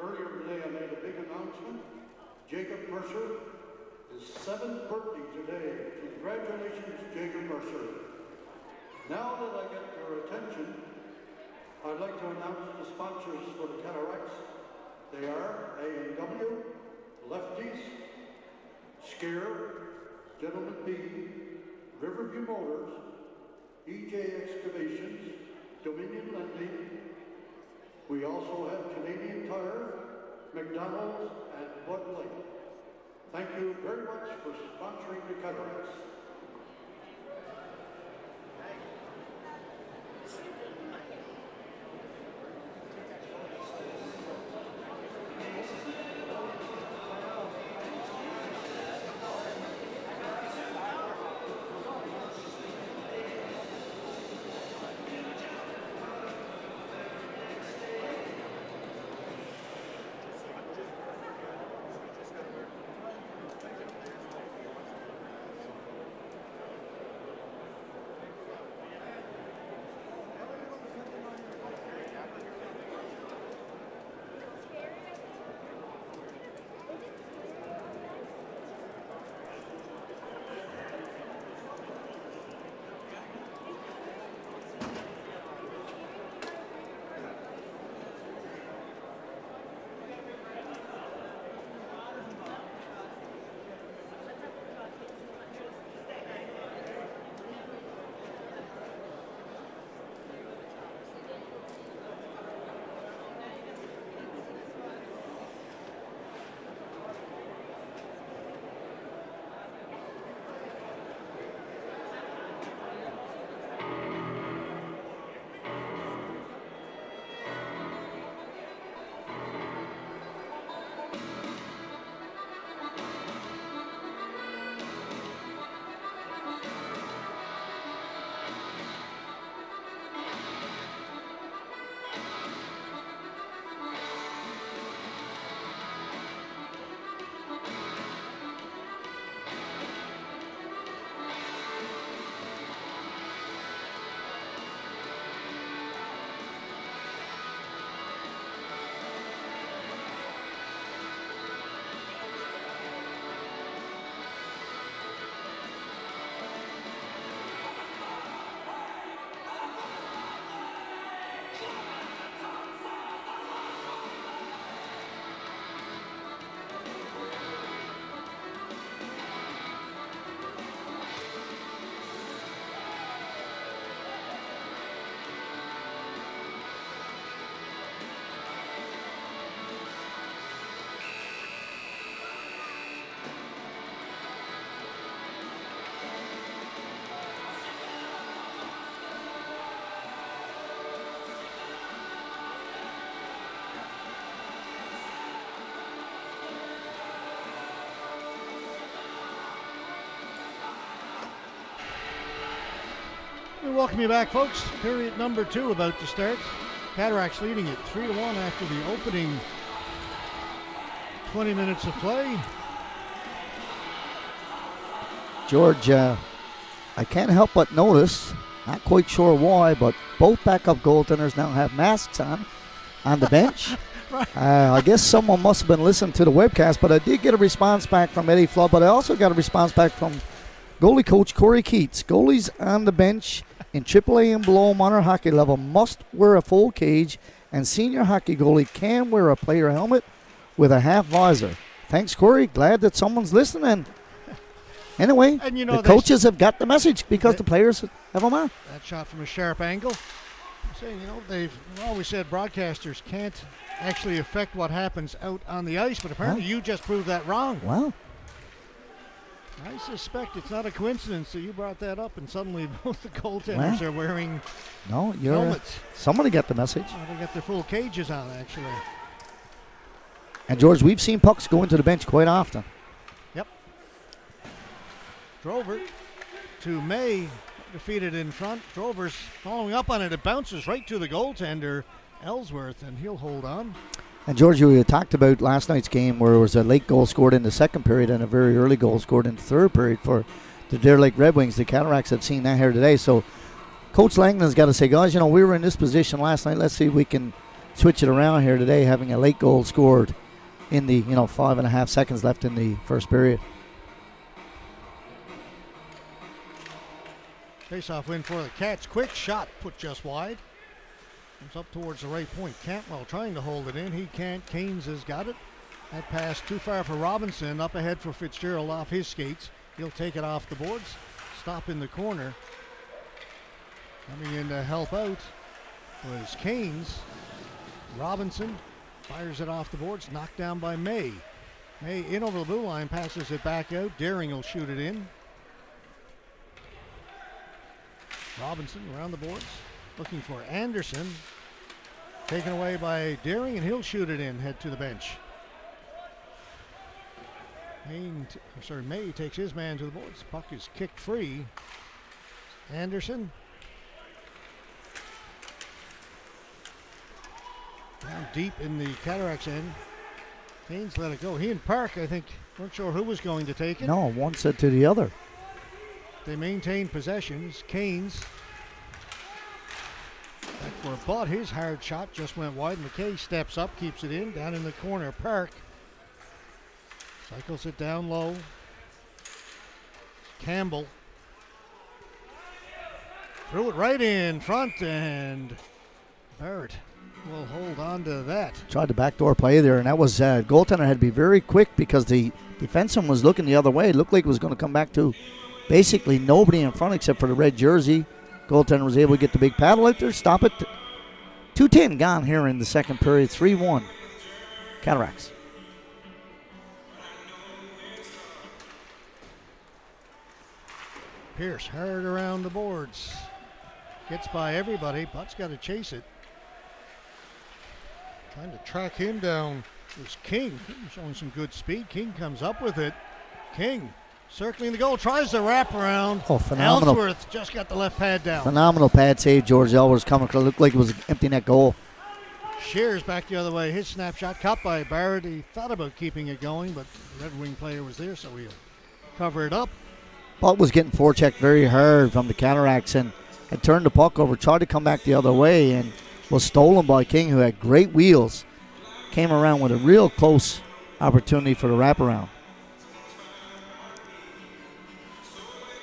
earlier today I made a big announcement. Jacob Mercer, his 7th birthday today. Congratulations, Jacob Mercer. Now that I get your attention, I'd like to announce the sponsors for the Cataracts. They are A&W, Lefties, Scare, Gentleman B, Riverview Motors, EJ Excavations, Dominion Lending. We also have Canadian Tire, McDonald's, and Bud Light. Thank you very much for sponsoring the Cataracts. We welcome you back, folks. Period number 2 about to start. Cataracts leading it 3-1 after the opening 20 minutes of play. George, I can't help but notice, not quite sure why, but both backup goaltenders now have masks on the bench. Right. I guess someone must have been listening to the webcast, but I did get a response back from Eddie Flood, but I also got a response back from goalie coach Corey Keats. Goalies on the bench in AAA and below minor hockey level must wear a full cage, and senior hockey goalie can wear a player helmet with a half visor. Thanks, Corey. Glad that someone's listening. Anyway, And you know, the coaches have got the message because the players have them on. that shot from a sharp angle. I'm saying, you know, they've always said broadcasters can't actually affect what happens out on the ice, but apparently you just proved that wrong. Well, I suspect it's not a coincidence that you brought that up, and suddenly both the goaltenders are wearing no, helmets. somebody got the message. Oh, they got their full cages on, actually. And, George, we've seen pucks go into the bench quite often. Yep. Drover to May, defeated in front. Drover's following up on it. It bounces right to the goaltender, Ellsworth, and he'll hold on. And, George, we talked about last night's game where there was a late goal scored in the second period and a very early goal scored in the third period for the Deer Lake Red Wings. The Cataracts had seen that here today. So Coach Langdon's got to say, guys, you know, we were in this position last night. Let's see if we can switch it around here today, having a late goal scored in the 5.5 seconds left in the first period. Face-off win for the Cats. Quick shot, put just wide. Comes up towards the right point. Cantwell trying to hold it in. He can't. Keynes has got it. That pass too far for Robinson. Up ahead for Fitzgerald off his skates. He'll take it off the boards. Stop in the corner. Coming in to help out was Keynes. Robinson fires it off the boards. Knocked down by May. May in over the blue line. Passes it back out. Daring will shoot it in. Robinson around the boards. Looking for Anderson. Taken away by Daring, and he'll shoot it in. Head to the bench. May takes his man to the boards. Puck is kicked free. Anderson. Down deep in the Cataracts end. Keynes let it go. He and Park, I think, weren't sure who was going to take it. No, one said to the other. They maintain possessions. Keynes back for a butt. His hard shot just went wide. McKay steps up, keeps it in. Down in the corner, Park cycles it down low. Campbell threw it right in front, and Barrett will hold on to that. Tried the backdoor play there, and that was goaltender had to be very quick because the defenseman was looking the other way. It looked like it was going to come back to basically nobody in front except for the red jersey. Goaltender was able to get the big paddle out there, stop it. 2:10 gone here in the second period. 3-1 Cataracts. Pierce hard around the boards. Gets by everybody. Butt's got to chase it. Trying to track him down was King. Showing some good speed. King comes up with it. King circling the goal. Tries to wrap around. Oh, phenomenal. Ellsworth just got the left pad down. Phenomenal pad save. George Elworth's coming. It looked like it was an empty net goal. Shears back the other way. His snapshot caught by Barrett. He thought about keeping it going, but the Red Wing player was there, so he'll cover it up. Puck was getting forechecked very hard from the Cataracts and had turned the puck over, tried to come back the other way, and was stolen by King, who had great wheels. Came around with a real close opportunity for the wraparound.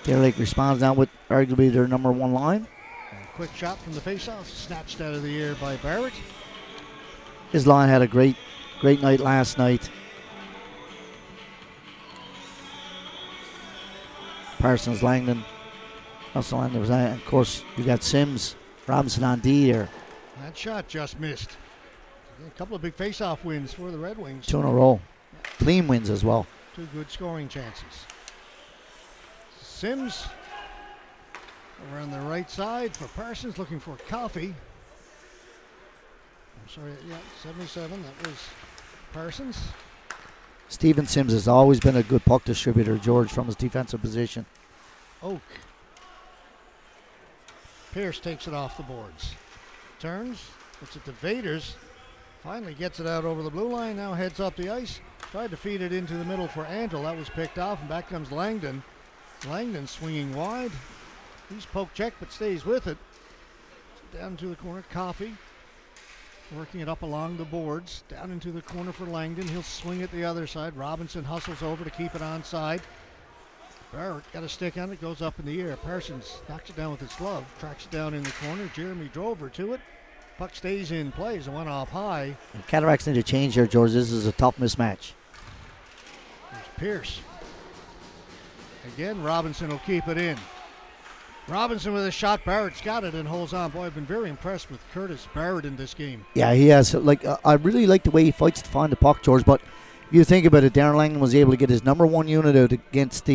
Deer Lake responds now with arguably their number one line. A quick shot from the faceoff, snatched out of the air by Barrett. His line had a great night last night. Parsons, Langdon, Russell Langdon was that. Of course, you got Sims, Robinson on D there. That shot just missed. A couple of big face-off wins for the Red Wings. 2 in a row. Clean wins as well. 2 good scoring chances. Sims over on the right side for Parsons, looking for Coffee. I'm sorry, yeah, 77. That was Parsons. Steven Sims has always been a good puck distributor, George, from his defensive position. Oak. Pierce takes it off the boards. Turns, puts it to Vaders. Finally gets it out over the blue line, now heads up the ice. Tried to feed it into the middle for Antle. That was picked off, and back comes Langdon. Langdon swinging wide. He's poke check, but stays with it. Down to the corner, Coffee. Working it up along the boards. Down into the corner for Langdon. He'll swing it the other side. Robinson hustles over to keep it onside. Barrett got a stick on it, goes up in the air. Parsons knocks it down with his glove. Tracks it down in the corner. Jeremy Drover to it. Puck stays in play as it went off high. The Cataracts need to change here, George. This is a tough mismatch. There's Pierce. Again, Robinson will keep it in. Robinson with a shot. Barrett's got it and holds on. Boy, I've been very impressed with Curtis Barrett in this game. Yeah, he has. I really like the way he fights to find the puck, George. But if you think about it, Darren Langdon was able to get his number one unit out against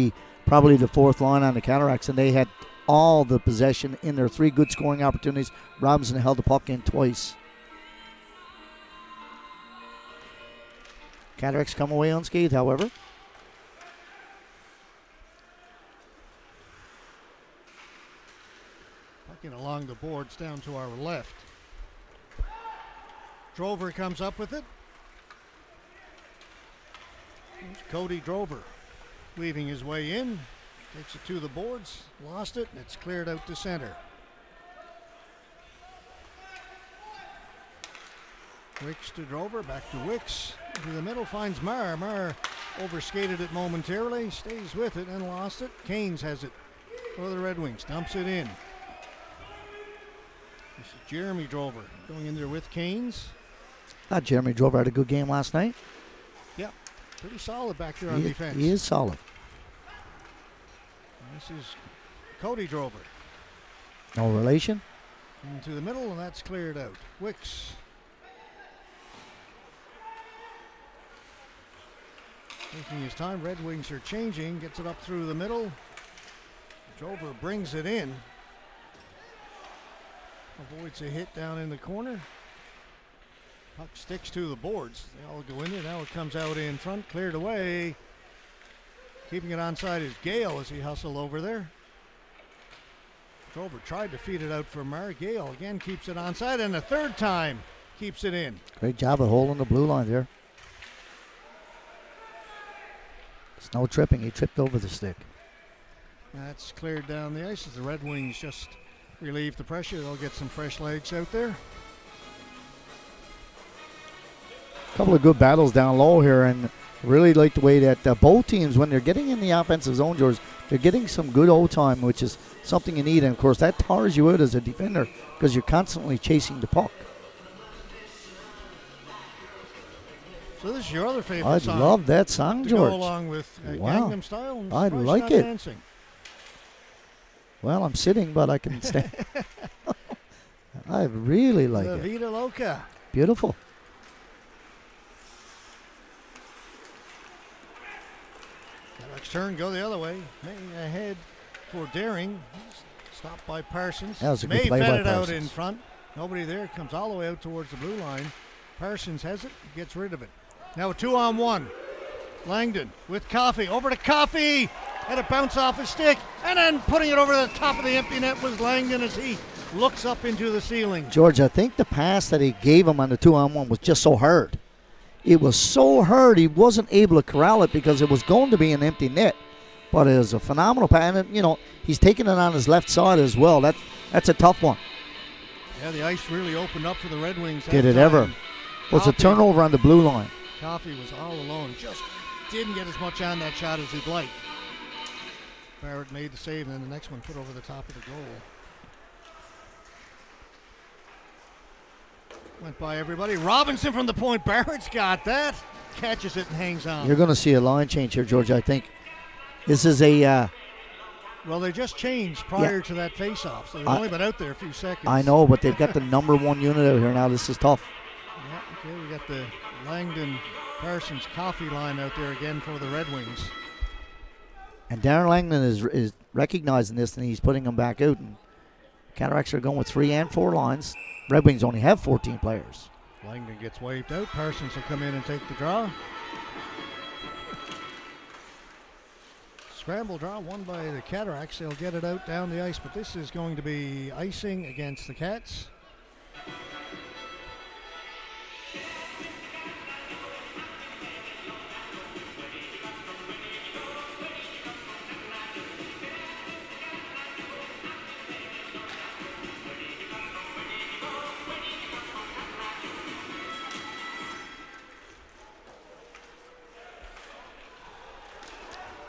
probably the fourth line on the Cataracts, and they had all the possession in their 3 good scoring opportunities. Robinson held the puck in twice. Cataracts come away unscathed, however. Pucking along the boards down to our left. Drover comes up with it. Here's Cody Drover weaving his way in. Takes it to the boards, lost it, and it's cleared out to center. Wicks to Drover, back to Wicks. To the middle, finds Marr. Marr overskated it momentarily, stays with it and lost it. Canes has it for the Red Wings, dumps it in. This is Jeremy Drover going in there with Canes. Thought Jeremy Drover had a good game last night. Yeah, pretty solid back there on defense. He is solid. And this is Cody Drover. No relation. Into the middle, and that's cleared out. Wicks. Taking his time, Red Wings are changing, gets it up through the middle. Drover brings it in. Avoids a hit down in the corner. Puck sticks to the boards. They all go in there. Now it comes out in front, cleared away. Keeping it onside is Gale as he hustled over there. Drover tried to feed it out for Marr. Gale again keeps it onside, and a third time keeps it in. Great job of holding the blue line there. It's no tripping. He tripped over the stick. That's cleared down the ice as the Red Wings just relieve the pressure. They'll get some fresh legs out there. A couple of good battles down low here, and really like the way that both teams, when they're getting in the offensive zone, George, they're getting some good O-time, which is something you need. And, of course, that tires you out as a defender because you're constantly chasing the puck. So this is your other favorite I'd song. love that song, to George. go along with Wow. Gangnam Style. And I'd Surprised like Not it. Dancing. Well, I'm sitting, but I can stand. I really like La it. Vida Loca. Beautiful. Cataracts turn, go the other way. May ahead for Daring. Stopped by Parsons. That was a good May play fed by it out Parsons. in front. Nobody there. Comes all the way out towards the blue line. Parsons has it. Gets rid of it. Now a 2-on-1. Langdon with Coffey. Over to Coffey. Had it bounce off his stick. And then putting it over the top of the empty net was Langdon as he looks up into the ceiling. George, I think the pass that he gave him on the 2-on-1 was just so hard. It was so hard he wasn't able to corral it because it was going to be an empty net. But it was a phenomenal pass. And, you know, he's taking it on his left side as well. That's a tough one. Yeah, the ice really opened up for the Red Wings. Did it ever? Was a turnover on the blue line. Coffey was all alone. Just didn't get as much on that shot as he'd like. Barrett made the save, and then the next one put over the top of the goal. Went by everybody. Robinson from the point. Barrett's got that. Catches it and hangs on. You're going to see a line change here, George, I think. This is a... well, they just changed prior to that face-off, so they've only been out there a few seconds. I know, but they've got the number one unit out here now. This is tough. Yeah, okay, we got the Langdon Parsons Coffey line out there again for the Red Wings. And Darren Langdon is recognizing this, and he's putting them back out. And Cataracts are going with 3 and 4 lines. Red Wings only have 14 players. Langdon gets waved out. Parsons will come in and take the draw. Scramble draw won by the Cataracts. They'll get it out down the ice, but this is going to be icing against the Cats.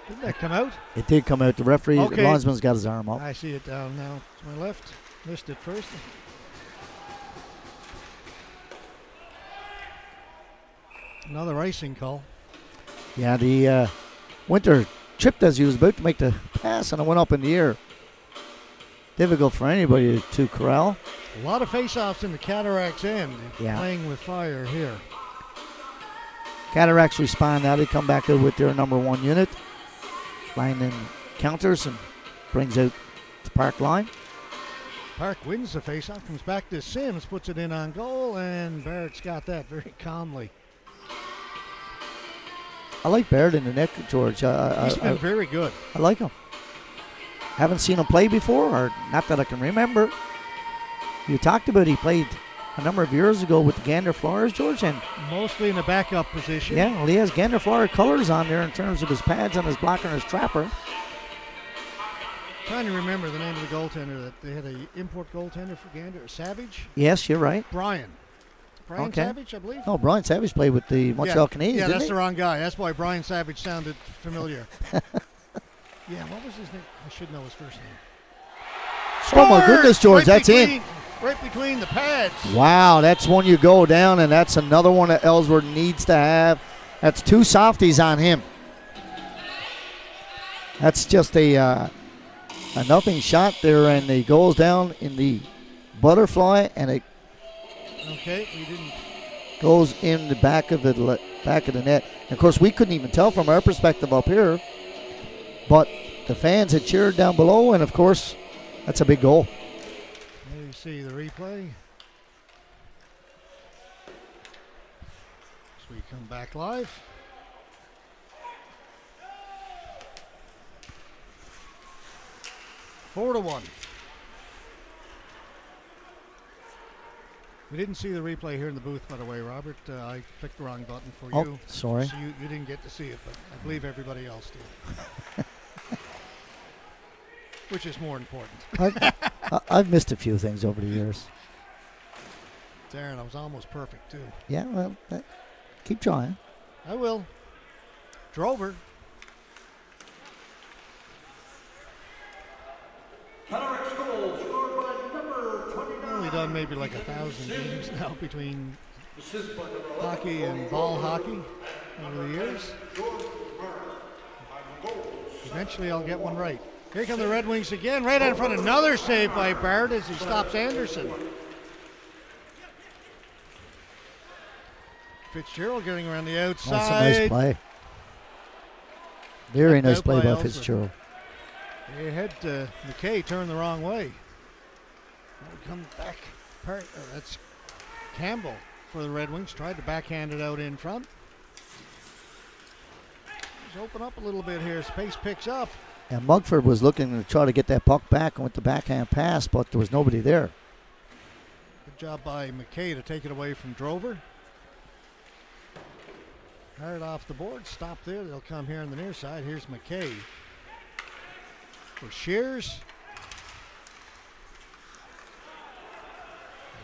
Didn't that come out? It did come out. The referee, the Okay. linesman's got his arm up. I see it down now to my left. Missed it first. Another icing call. Yeah, the Winter tripped as he was about to make the pass, and it went up in the air. Difficult for anybody to corral. A lot of face-offs in the Cataracts end. Yeah. Playing with fire here. Cataracts respond now. They come back out with their number one unit. Langdon counters and brings out the Park line. Park wins the face-off, comes back to Sims, puts it in on goal, and Barrett's got that very calmly. I like Barrett in the net, George. He's been very good. I like him. Haven't seen him play before, or not that I can remember. You talked about he played a number of years ago with the Gander Flyers, George, and Mostly in the backup position. yeah, well, he has Gander Flyer colors on there in terms of his pads and his blocker and his trapper. Trying to remember the name of the goaltender that they had a import goaltender for Gander. Savage? Yes, you're right. Brian. Brian Savage, I believe. Oh, Brian Savage played with the Montreal Canadiens, Yeah, didn't that's he? the wrong guy. That's why Brian Savage sounded familiar. Yeah, what was his name? I should know his first name. Oh, my goodness, George, that's in. Right between the pads. Wow, that's one you go down, and that's another one that Ellsworth needs to have. That's 2 softies on him. That's just a nothing shot there, and he goes down in the butterfly, and it goes in the back of the net. And of course, we couldn't even tell from our perspective up here, but the fans had cheered down below, and of course, that's a big goal. There you see the replay. As we come back live. Four to 1. We didn't see the replay here in the booth, by the way, Robert. I clicked the wrong button for you. Oh, sorry. So you didn't get to see it, but I believe everybody else did. Which is more important. I've missed a few things over the years. Darren, I was almost perfect, too. Yeah, well, keep trying. I will. Drover. Cataracts goal scored by number 29. Only done maybe like 1,000 games now between hockey and ball hockey over the years. Eventually I'll get one right. Here come the Red Wings again, right in front. Another save by Barrett as he stops Anderson. Fitzgerald getting around the outside. That's a nice play. Very nice play by Fitzgerald. They had McKay turn the wrong way. Now we come back. That's Campbell for the Red Wings. Tried to backhand it out in front. Just open up a little bit here. Space picks up. And Mugford was looking to try to get that puck back with the backhand pass, but there was nobody there. Good job by McKay to take it away from Drover. Hard off the board. Stop there. They'll come here on the near side. Here's McKay. For Shears.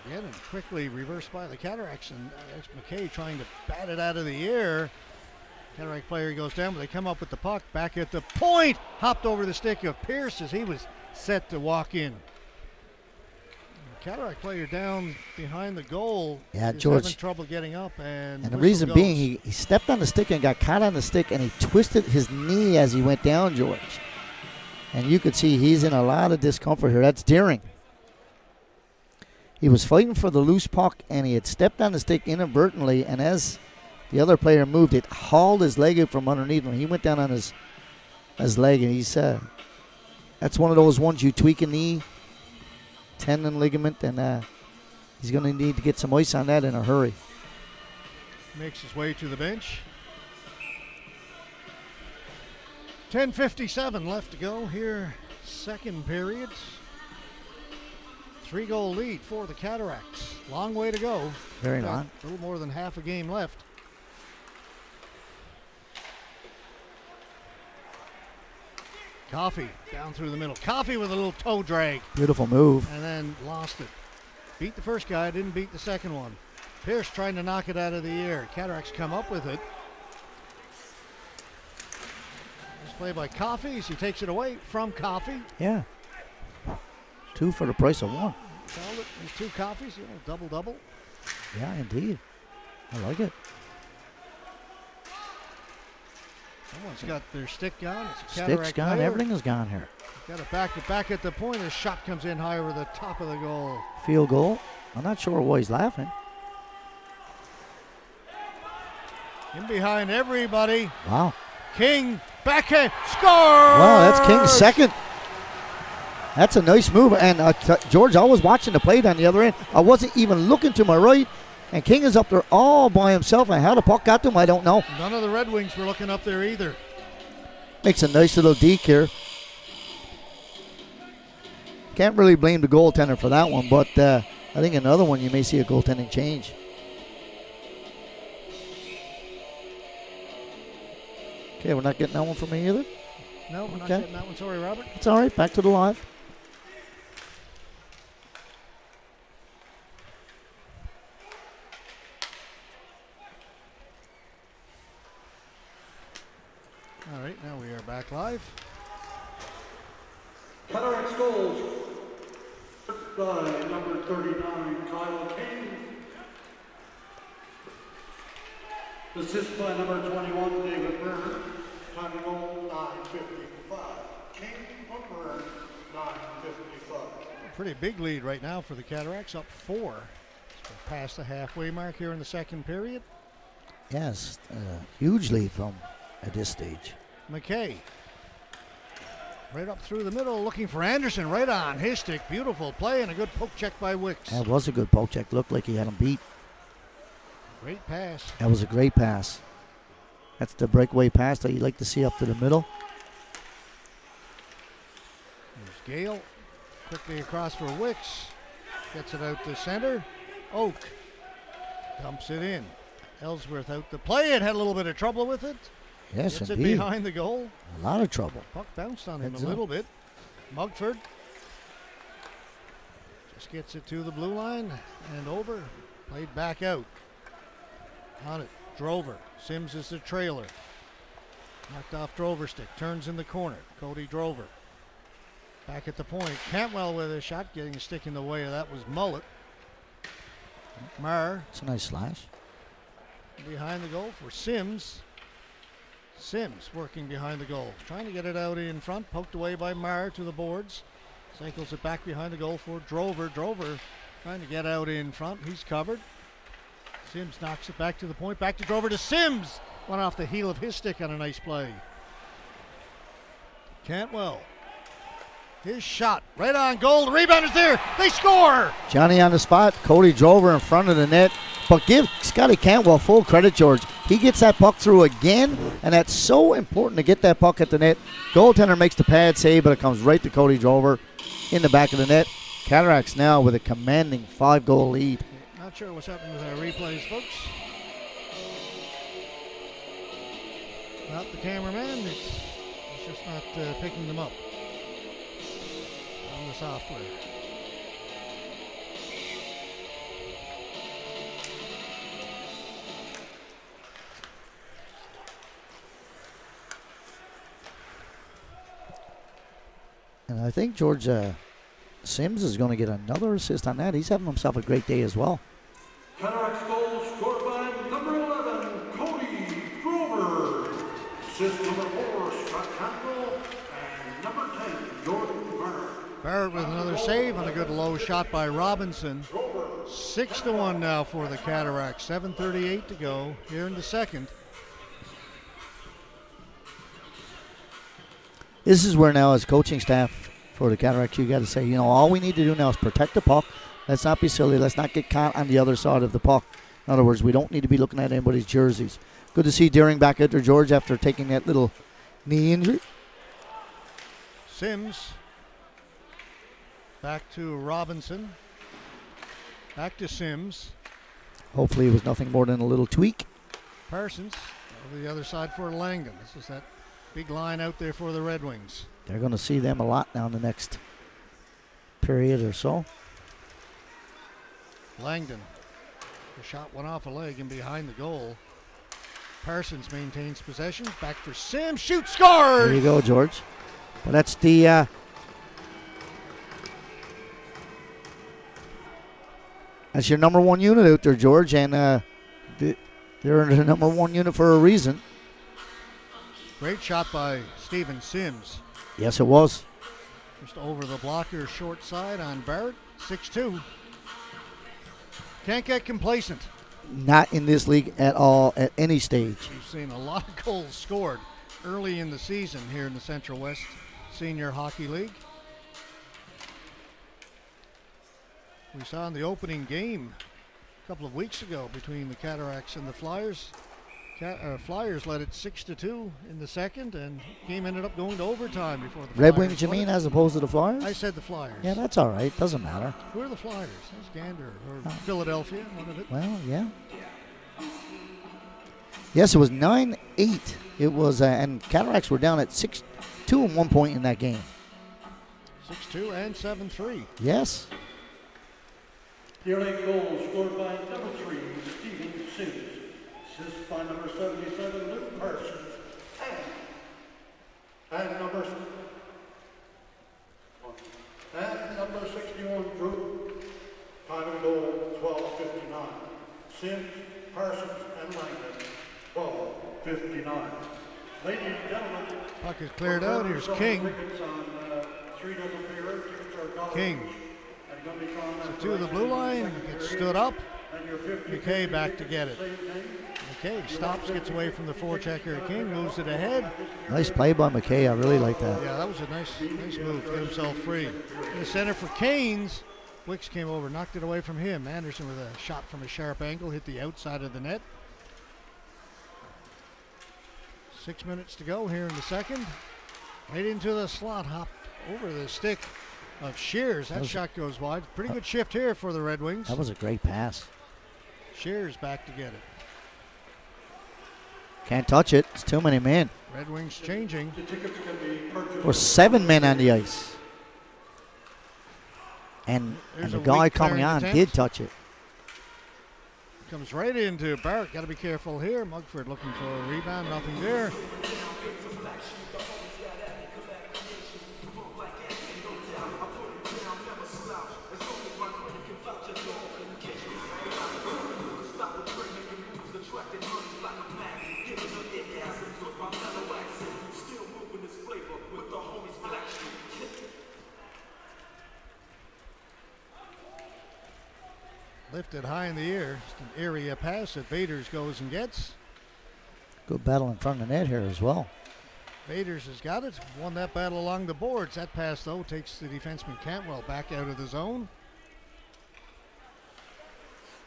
Again, and quickly reversed by the Cataracts, and that's McKay trying to bat it out of the air. Cataract player goes down, but they come up with the puck back at the point. Hopped over the stick of Pierce as he was set to walk in. The Cataract player down behind the goal. Yeah, is George. having trouble getting up, and the reason goes. being, he stepped on the stick and got caught on the stick, and he twisted his knee as he went down, George. And you could see he's in a lot of discomfort here. That's Deering. He was fighting for the loose puck, and he had stepped on the stick inadvertently, and as the other player moved, it hauled his leg out from underneath him. He went down on his leg, and he's that's one of those ones you tweak a knee, tendon ligament, and he's going to need to get some ice on that in a hurry. Makes his way to the bench. 10:57 left to go here, second period. 3-goal lead for the Cataracts. Long way to go. Very long. A little more than half a game left. Coffey down through the middle. Coffey with a little toe drag. Beautiful move. And then lost it. Beat the first guy, didn't beat the second one. Pierce trying to knock it out of the air. Cataracts come up with it. This play by Coffey as he takes it away from Coffey. Yeah. 2 for the price of 1. Called it. There's 2 Coffees, double-double. Yeah, indeed. I like it. Someone's got their stick gone. It's a Stick's Cataract gone. player. Everything is gone here. Got it back at the point. His shot comes in high over the top of the goal. Field goal. I'm not sure why he's laughing. In behind everybody. Wow. King backhand score. Wow, that's King's second. That's a nice move. And George, I was watching the play on the other end. I wasn't even looking to my right. And King is up there all by himself. And how the puck got to him, I don't know. None of the Red Wings were looking up there either. Makes a nice little deke here. Can't really blame the goaltender for that one. But I think another one you may see a goaltending change. Okay, we're not getting that one from me either. No, we're not getting that one. Sorry, Robert. It's all right. Back to the live. All right, now we are back live. Cataracts goals by number 39, Kyle King. Assist by number 21, David Byrne. Time to goal, 9:55. King from Byrne, 9:55. Pretty big lead right now for the Cataracts, up 4. So past the halfway mark here in the second period. Yes, huge lead from at this stage. McKay. Right up through the middle, looking for Anderson. Right on his stick. Beautiful play and a good poke check by Wicks. That was a good poke check. Looked like he had him beat. Great pass. That was a great pass. That's the breakaway pass that you like to see up to the middle. There's Gale. Quickly across for Wicks. Gets it out to center. Oak dumps it in. Ellsworth out to play it. Had a little bit of trouble with it. Yes, Gets indeed. it behind the goal. A lot of trouble. Puck bounced on him Heads a up. little bit. Mugford just gets it to the blue line and over. Played back out. On it, Drover. Sims is the trailer. Knocked off Drover's stick. Turns in the corner. Cody Drover. Back at the point. Cantwell with a shot. Getting a stick in the way of that was Mullet. Marr It's a nice slash. behind the goal for Sims. Sims working behind the goal. Trying to get it out in front. Poked away by Marr to the boards. Cycles it back behind the goal for Drover. Drover trying to get out in front. He's covered. Sims knocks it back to the point. Back to Drover to Sims. Went off the heel of his stick on a nice play. Cantwell. His shot. Right on goal. The rebound is there. They score. Johnny on the spot. Cody Drover in front of the net. But give Scotty Cantwell full credit, George. He gets that puck through again, and that's so important to get that puck at the net. Goaltender makes the pad save, but it comes right to Cody Drover in the back of the net. Cataracts now with a commanding 5-goal lead. Not sure what's happening with our replays, folks. Not the cameraman. It's just not picking them up on the software. And I think George Sims is going to get another assist on that. He's having himself a great day as well. Cataracts goal scored by number 11, Cody Drover. Assist number 4, Scott Cantwell. And number 10, Jordan Byrne. Barrett with another save on a good low shot by Robinson. 6-1 now for the Cataracts. 7:38 to go here in the second. This is where now, as coaching staff for the Cataracts, you got to say, you know, all we need to do now is protect the puck. Let's not be silly. Let's not get caught on the other side of the puck. In other words, we don't need to be looking at anybody's jerseys. Good to see Deering back out there, George, after taking that little knee injury. Sims. Back to Robinson. Back to Sims. Hopefully it was nothing more than a little tweak. Parsons over the other side for Langdon. This is that big line out there for the Red Wings. They're going to see them a lot now in the next period or so. Langdon. The shot went off a leg and behind the goal. Parsons maintains possession. Back for Sims. Shoot, scores! There you go, George. But that's the that's your number one unit out there, George, and they're the number one unit for a reason. Great shot by Steven Sims. Yes, it was. Just over the blocker, short side on Barrett. 6-2. Can't get complacent. Not in this league at all, at any stage. We've seen a lot of goals scored early in the season here in the Central West Senior Hockey League. We saw in the opening game a couple of weeks ago between the Cataracts and the Flyers. Flyers led it 6-2 in the second, and game ended up going to overtime before the Red Flyers Wings, you won mean, it. as opposed to the Flyers? I said the Flyers. Yeah, that's all right. Doesn't matter. Who are the Flyers? That's Gander or Philadelphia, one of it. Well, yeah. Yes, it was 9-8. It was, and Cataracts were down at 6-2 at one point in that game. 6-2 and 7-3. Yes. Your late goal scored by number 3, Steven Sims. Assist by number 77, Luke Parsons. And Sims, Parsons, and Langdon, 12:59. Ladies and gentlemen, Puck is cleared out. Here's King. tickets on 3 dozen pair. Tickets are $1 King. each, and gonna be gone So after to the blue line, gets stood up. and your 50 McKay back to get it. same name. McKay stops, gets away from the forechecker. King moves it ahead. Nice play by McKay. I really like that. Yeah, that was a nice move to get himself free. In the center for Canes. Wicks came over, knocked it away from him. Anderson with a shot from a sharp angle, hit the outside of the net. 6 minutes to go here in the second. Right into the slot, hop over the stick of Shears. That shot goes wide. Pretty good shift here for the Red Wings. That was a great pass. Shears back to get it. Can't touch it. It's too many men. Red Wings changing. The tickets can be purchased. There were 7 men on the ice. And There's the a guy weak coming clearing on attempt. did touch it. Comes right into Barrett. Got to be careful here. Mugford looking for a rebound. Nothing there. Lifted high in the air. Just an area pass that Vaders goes and gets. Good battle in front of the net here as well. Vaders has got it. Won that battle along the boards. That pass, though, takes the defenseman Cantwell back out of the zone.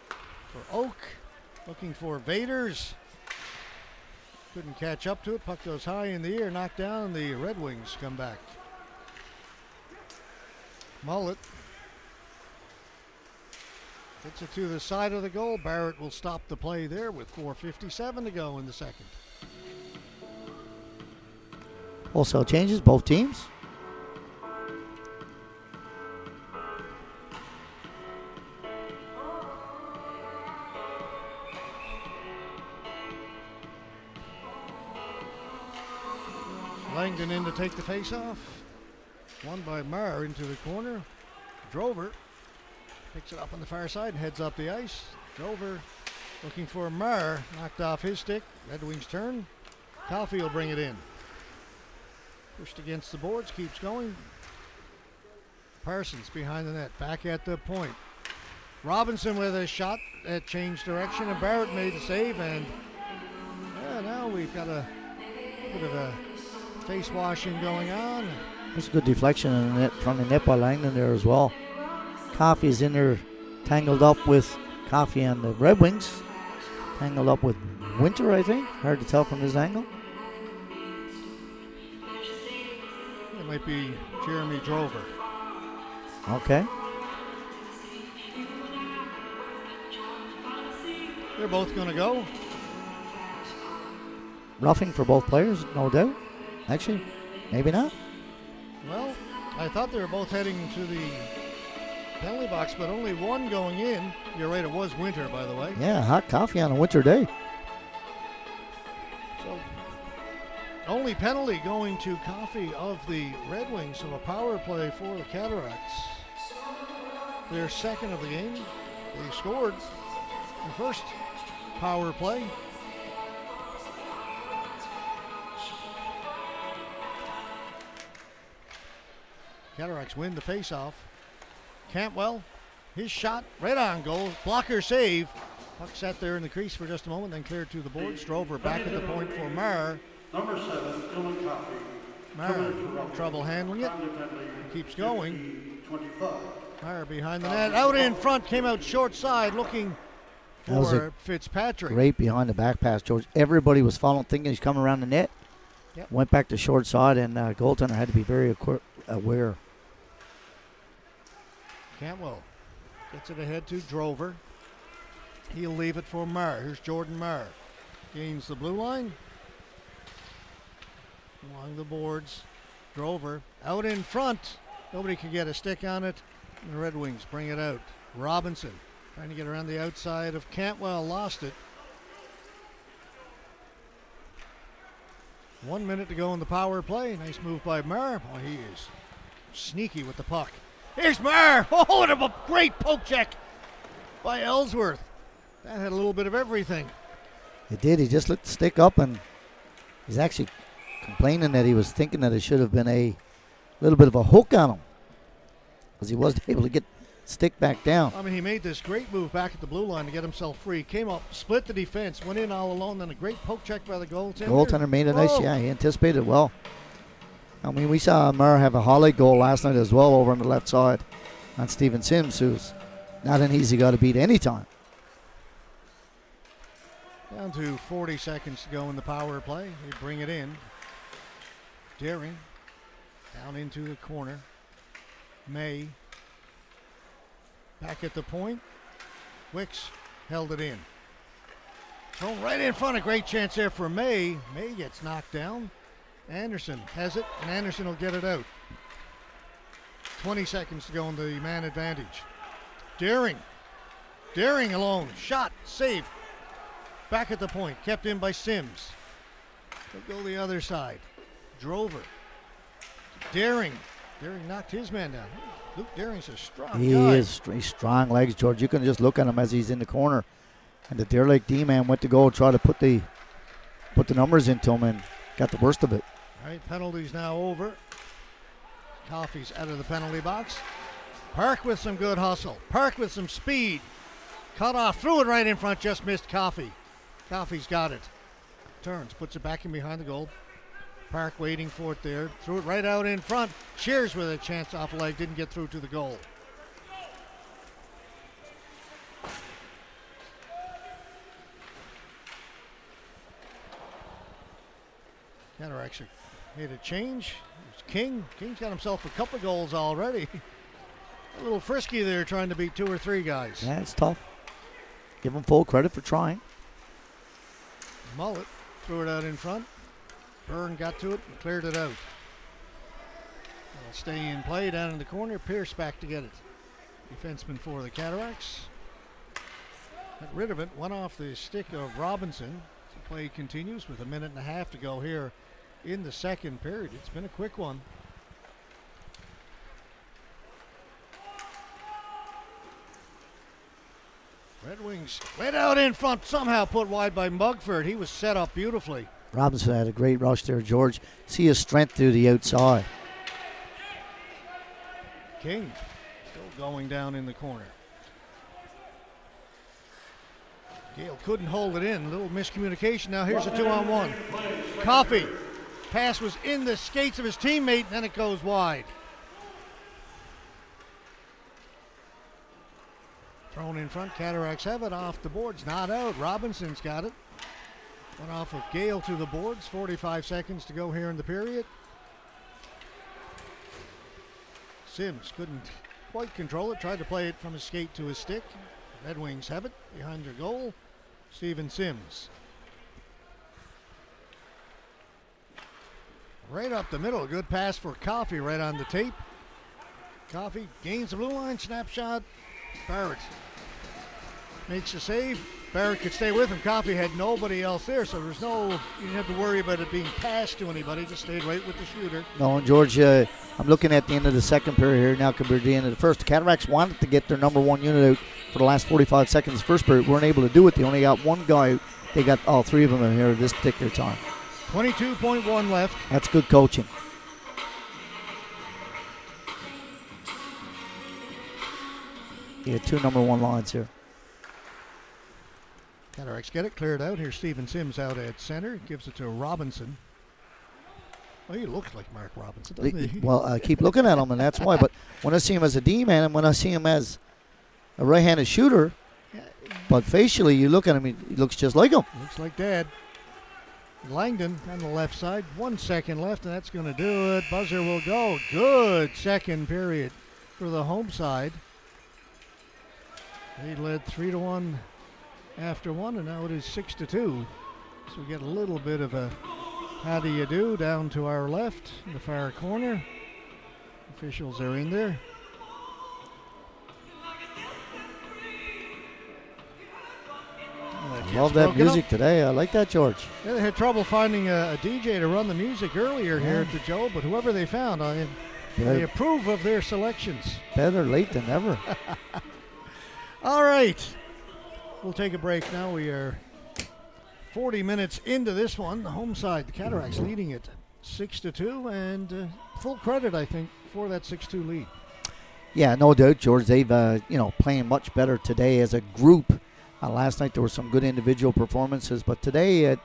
For Oak, looking for Vaders. Couldn't catch up to it. Puck goes high in the air, knocked down, and the Red Wings come back. Mullet gets it to the side of the goal. Barrett will stop the play there with 4:57 to go in the second. Wholesale changes, both teams. Langdon in to take the face-off. Won by Marr into the corner. Drover picks it up on the far side and heads up the ice. Drover looking for Marr. Knocked off his stick. Red Wings turn. Coffey will bring it in. Pushed against the boards. Keeps going. Parsons behind the net. Back at the point. Robinson with a shot that changed direction. And Barrett made the save. And now we've got a bit of a face washing going on. That's a good deflection in the net, from the net by Langdon there as well. Coffey's in there tangled up with Coffey and the Red Wings. Tangled up with Winter, I think. Hard to tell from this angle. It might be Jeremy Drover. Okay. They're both going to go. Roughing for both players, no doubt. Actually, maybe not. Well, I thought they were both heading to the penalty box, but only one going in. You're right, it was Winter, by the way. Yeah, hot coffee on a winter day. So, only penalty going to Coffey of the Red Wings, so a power play for the Cataracts. Their second of the game. They scored the first power play. Cataracts win the faceoff. Cantwell, his shot right on goal. Blocker save. Puck sat there in the crease for just a moment, then cleared to the boards. Drover back at the point for Marr. Number 7, Dylan Coffey. Marr, trouble handling it. Keeps going. 25. Marr behind the net. Out in front, came out short side looking That was for a Fitzpatrick. Great behind the back pass, George. Everybody was following, thinking he's coming around the net. Yep. Went back to short side, and goaltender had to be very aware. Cantwell gets it ahead to Drover. He'll leave it for Marr. Here's Jordan Marr. Gains the blue line. Along the boards. Drover out in front. Nobody can get a stick on it. And the Red Wings bring it out. Robinson trying to get around the outside of Cantwell. Lost it. 1 minute to go in the power play. Nice move by Marr. Oh, he is sneaky with the puck. Here's Marr. Oh, and a great poke check by Ellsworth. That had a little bit of everything. It did. He just lit the stick up, and he's actually complaining that he was thinking that it should have been a little bit of a hook on him, because he wasn't able to get the stick back down. I mean, he made this great move back at the blue line to get himself free. Came up, split the defense, went in all alone, then a great poke check by the goaltender. Goaltender made a nice, he anticipated well. I mean, we saw Murr have a highlight goal last night as well over on the left side on Stephen Sims, who's not an easy guy to beat anytime. Down to 40 seconds to go in the power play. They bring it in. Daring down into the corner. May back at the point. Wicks held it in. Thrown right in front. A great chance there for May. May gets knocked down. Anderson has it, and Anderson will get it out. 20 seconds to go in the man advantage. Daring alone. Shot. Save. Back at the point. Kept in by Sims. They'll go the other side. Drover. Daring knocked his man down. Luke Daring's a strong guy. He's strong legs, George. You can just look at him as he's in the corner. And the Deer Lake D-man went to go try to put the numbers into him and got the worst of it. All right, penalties now over. Coffey's out of the penalty box. Park with some good hustle. Park with some speed. Cut off, threw it right in front, just missed Coffey. Coffey's got it. Turns, puts it back in behind the goal. Park waiting for it there. Threw it right out in front. Shears with a chance off a leg. Didn't get through to the goal. Cataracts made a change. It's King. King's got himself a couple of goals already. A little frisky there trying to beat 2 or 3 guys. Yeah, it's tough. Give him full credit for trying. Mullet threw it out in front. Byrne got to it and cleared it out. It'll stay in play down in the corner. Pierce back to get it. Defenseman for the Cataracts. Got rid of it. Went off the stick of Robinson. The play continues with 1.5 minutes to go here in the second period. It's been a quick one. Red Wings went out in front, somehow put wide by Mugford. He was set up beautifully. Robinson had a great rush there, George. See his strength through the outside. King still going down in the corner. Gale couldn't hold it in. A little miscommunication. Now here's a 2-on-1. Coffey. Pass was in the skates of his teammate, and then it goes wide. Thrown in front. Cataracts have it off the boards. Not out. Robinson's got it. Went off of Gale to the boards. 45 seconds to go here in the period. Sims couldn't quite control it. Tried to play it from his skate to his stick. Red Wings have it behind their goal. Stephen Sims. Right up the middle. A good pass for Coffey right on the tape. Coffey gains the blue line. Snapshot. Barrett makes a save. Barrett could stay with him. Coffey had nobody else there, so there's no, you didn't have to worry about it being passed to anybody. Just stayed right with the shooter. No, and George, I'm looking at the end of the second period here now compared to the end of the first. The Cataracts wanted to get their number one unit out for the last 45 seconds of the first period. Weren't able to do it. They only got one guy out. They got all three of them in here this particular time. 22.1 left. That's good coaching. You had 2 number 1 lines here. Cataracts get it cleared out. Here's Stephen Sims out at center. Gives it to Robinson. Well, he looks like Mark Robinson, doesn't he? Well, I keep looking at him, and that's why. But when I see him as a D-man and when I see him as a right-handed shooter, but facially you look at him, he looks just like him. Looks like Dad. Langdon on the left side. 1 second left, and that's going to do it. Buzzer will go. Good second period for the home side. They led 3-1 after one, and now it is 6-2. So we get a little bit of a how do you do down to our left in the far corner. Officials are in there. I love that music today. I like that, George. Yeah, they had trouble finding a DJ to run the music earlier here at the Joe, but whoever they found, they approve of their selections. Better late than never. All right. We'll take a break now. We are 40 minutes into this one. The home side, the Cataracts, leading it 6-2, and full credit, I think, for that 6-2 lead. Yeah, no doubt, George. They've playing much better today as a group. Last night there were some good individual performances, but today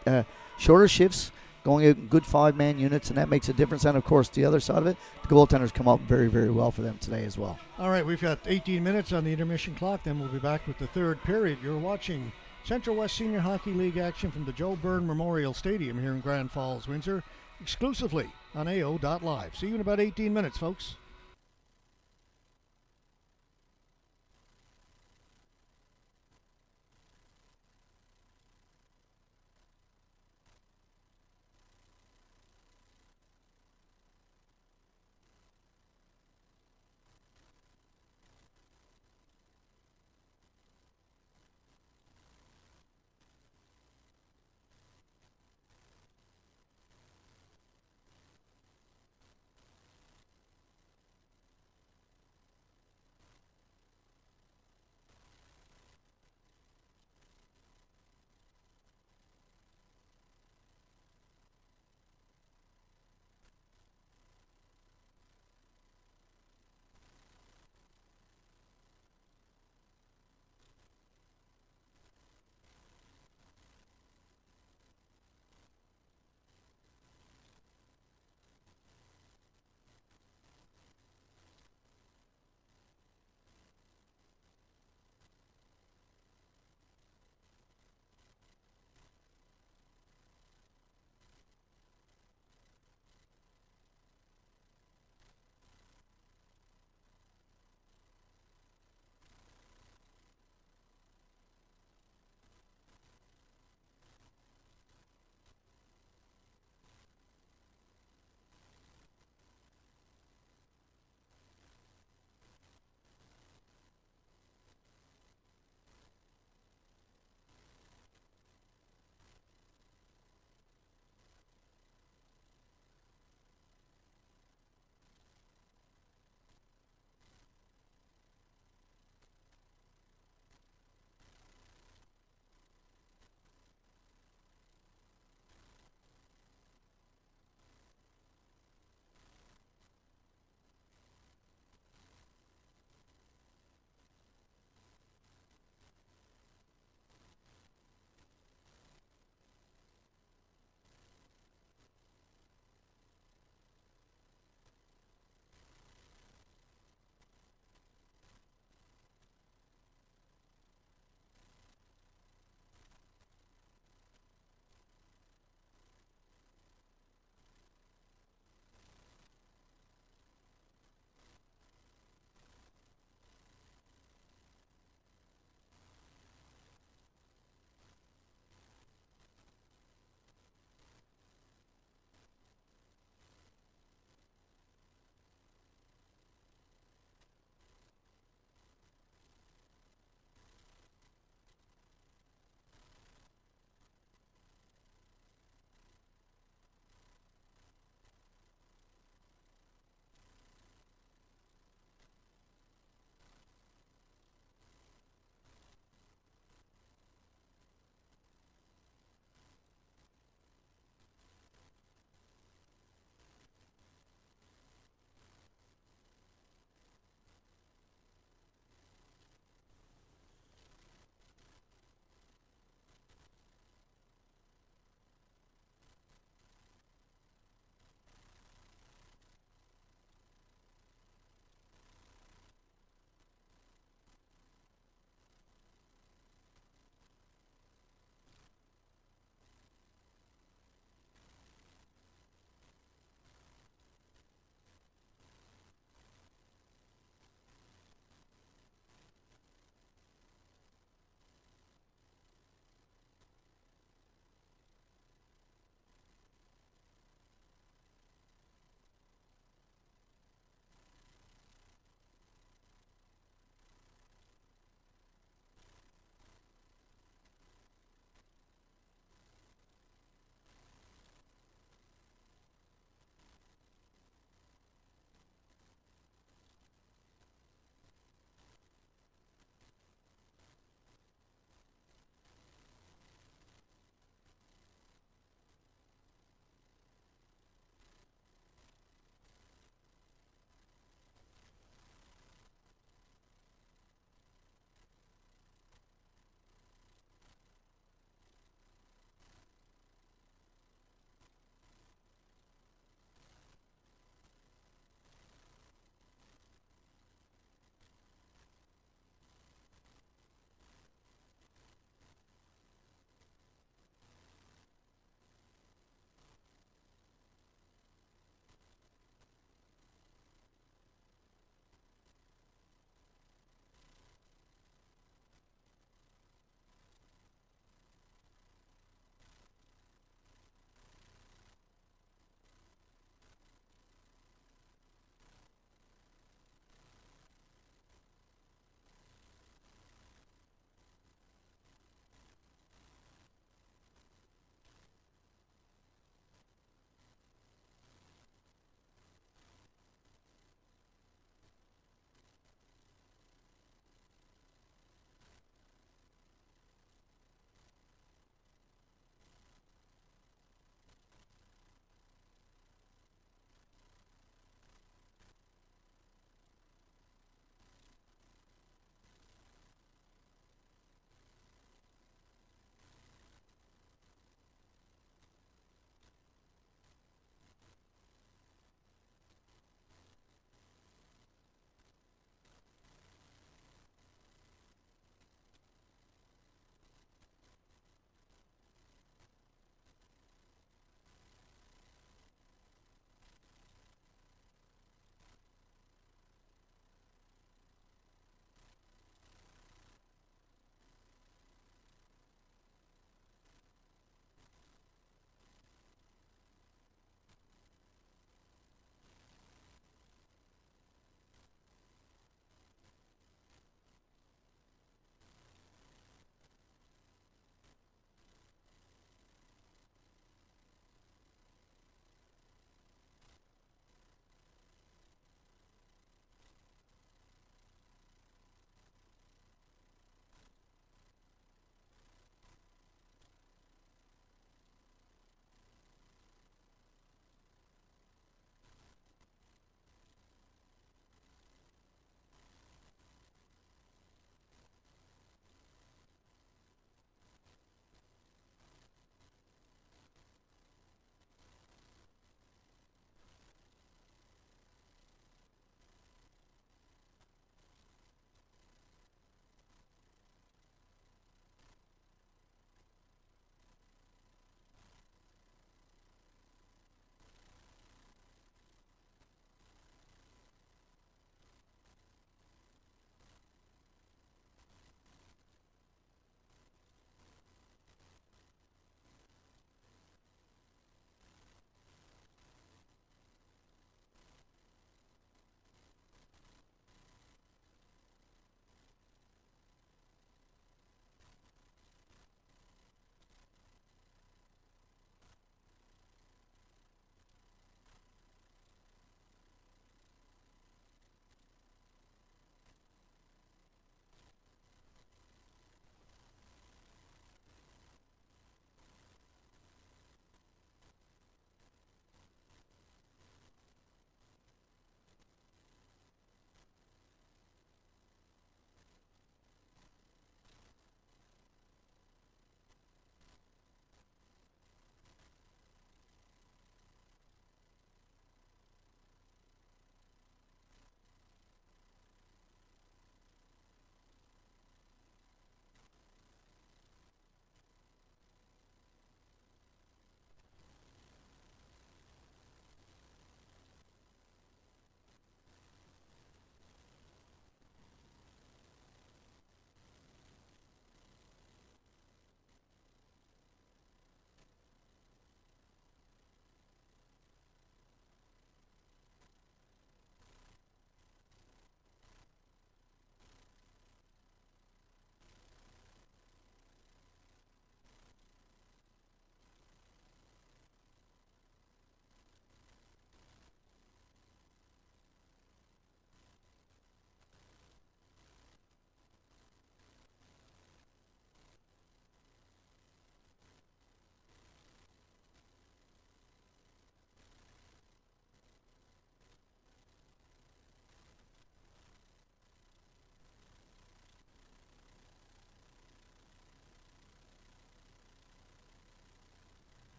shorter shifts, going out in good 5-man units, and that makes a difference. And of course, the other side of it, the goaltenders come up very, very well for them today as well. All right, we've got 18 minutes on the intermission clock. Then we'll be back with the third period. You're watching Central West Senior Hockey League action from the Joe Byrne Memorial Stadium here in Grand Falls, Windsor, exclusively on AO.live. See you in about 18 minutes, folks.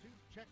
2, check.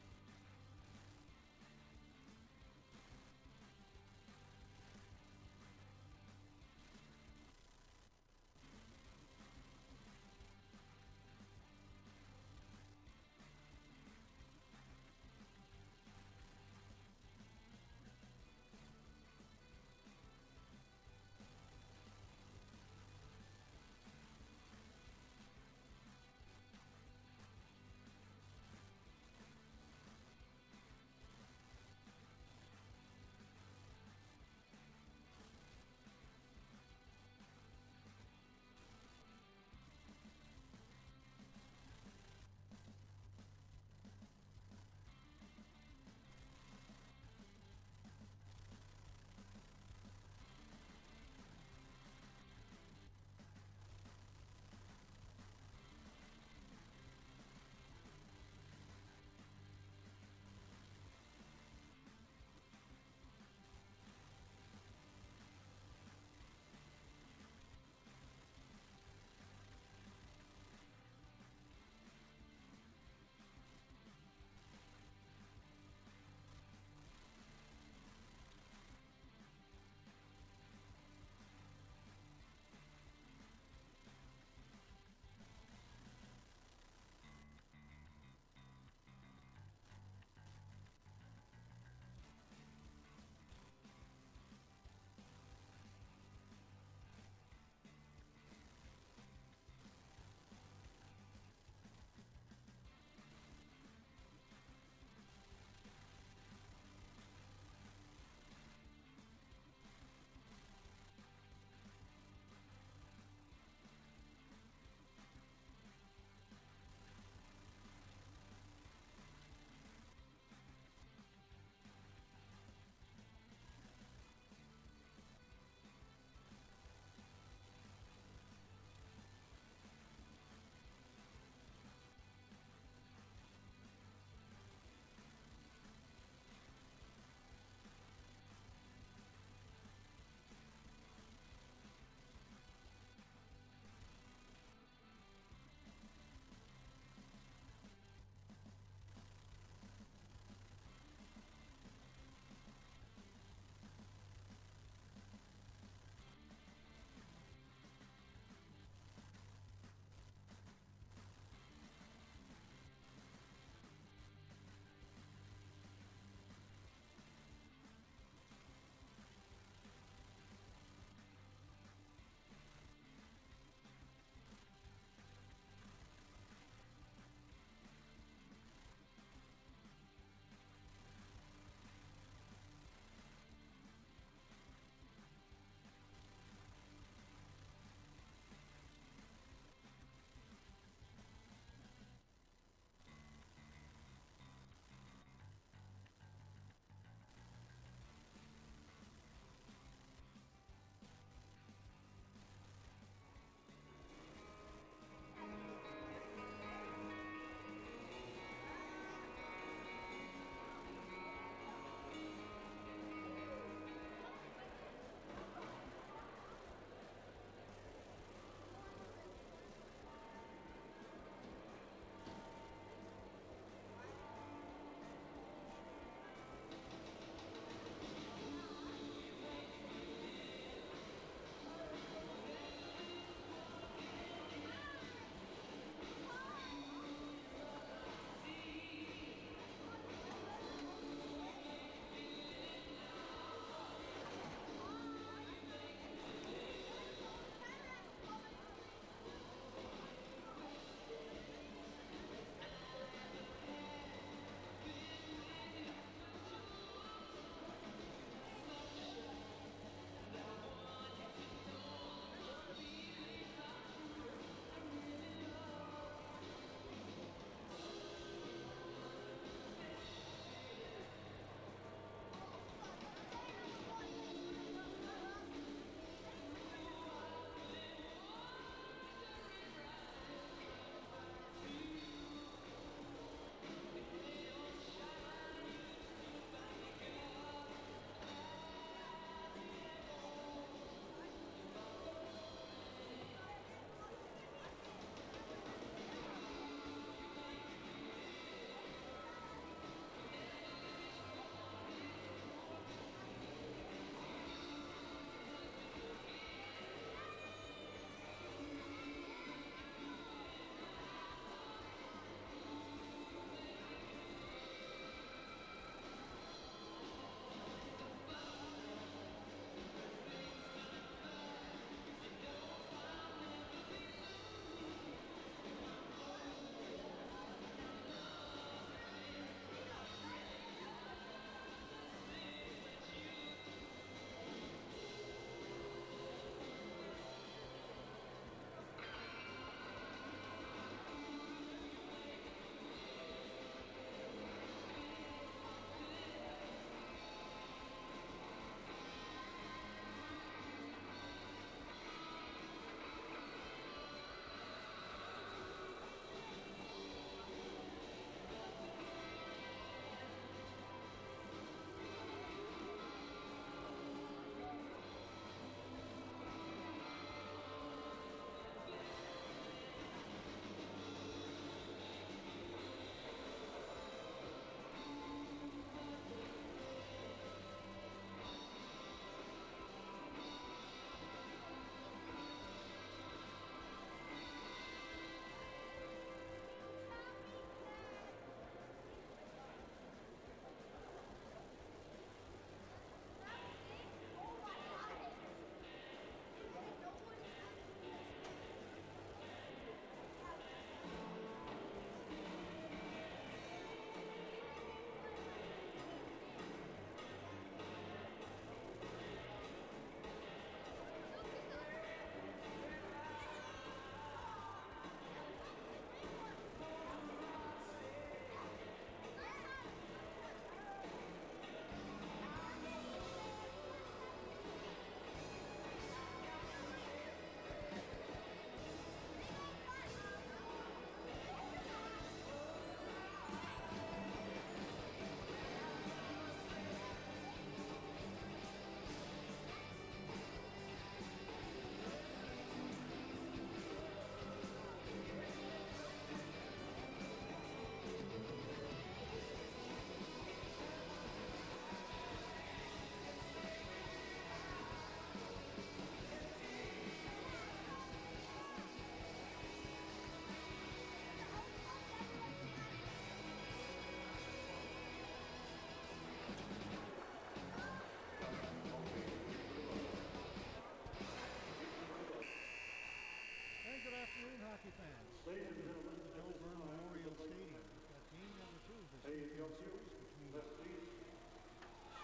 fans. Welcome to the Joe Byrne Memorial Stadium. We've got game number 2 of this weekend series between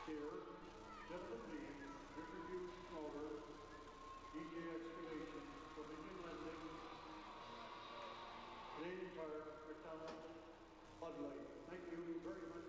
Steer, Justin Lee, Riverview Motor, DJ Excavation, Dominion Lending, Canadian Tire, McDonald's, Bud Light. Thank you very much.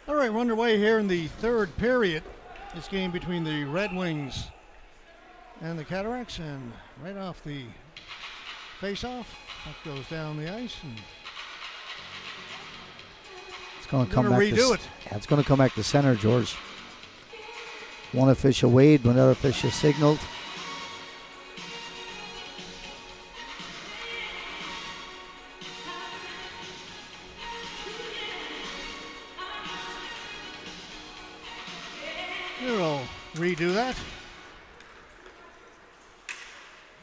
All right, we're underway here in the third period. This game between the Red Wings and the Cataracts, and right off the face-off, puck goes down the ice, and It's going to come back. redo it. Yeah, it's going to come back to center, George. One official waved, another official signaled. We'll redo that.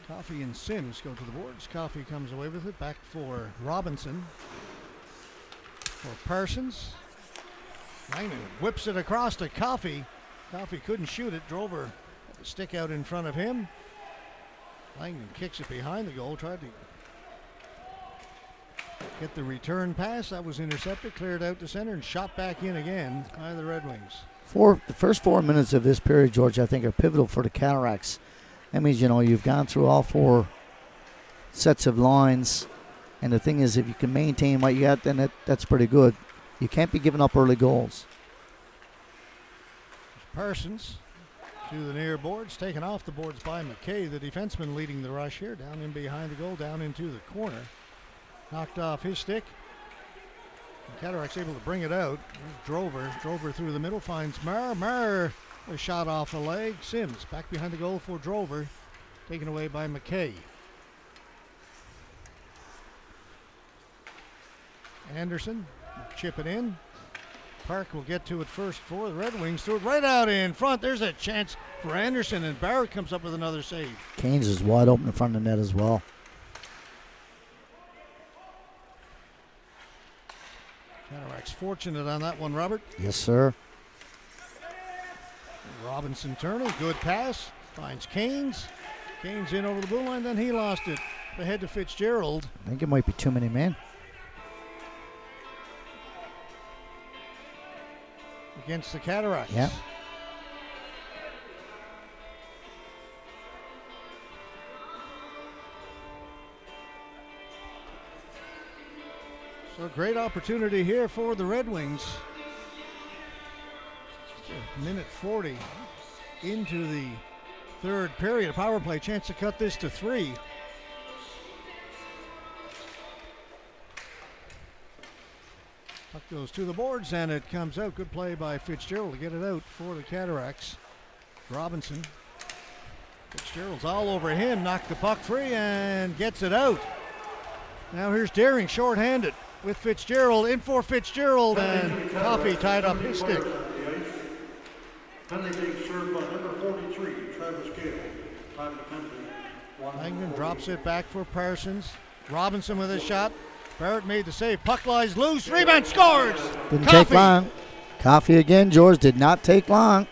Coffey and Sims go to the boards. Coffey comes away with it. Back for Robinson. For Parsons. Langman whips it across to Coffey. Coffey couldn't shoot it. Drover had the stick out in front of him. Langman kicks it behind the goal. Tried to get the return pass. That was intercepted. Cleared out to center and shot back in again by the Red Wings. The first 4 minutes of this period, George, I think are pivotal for the Cataracts. That means, you've gone through all 4 sets of lines. And the thing is, if you can maintain what you got, then that's pretty good. You can't be giving up early goals. Parsons to the near boards, taken off the boards by McKay, the defenseman leading the rush here, down in behind the goal, down into the corner. Knocked off his stick. The Cataracts able to bring it out. Drover through the middle, finds Marr a shot off a leg. Sims back behind the goal for Drover, taken away by McKay. Anderson will chip it in. Park will get to it first for the Red Wings. Threw it right out in front. There's a chance for Anderson, and Barrett comes up with another save. Canes is wide open in front of the net as well. Cataracts fortunate on that one, Robert. Yes, sir. Robinson turning, good pass. Finds Canes. Canes in over the blue line, then he lost it. Ahead to Fitzgerald. I think it might be too many men. Against the Cataracts. Yeah. So great opportunity here for the Red Wings. Minute 40 into the third period. A power play chance to cut this to 3. Puck goes to the boards and it comes out. Good play by Fitzgerald to get it out for the Cataracts. Robinson. Fitzgerald's all over him. Knocked the puck free and gets it out. Now here's Deering shorthanded with Fitzgerald. In for Fitzgerald, and Coffey tied up his stick. Penalty being served by number 43, Travis Gale. Time of the penalty. Langdon drops it back for Parsons. Robinson with a shot. Barrett made the save. Puck lies loose. Rebound, scores! Didn't Coffey. take long. Coffey again, George, did not take long.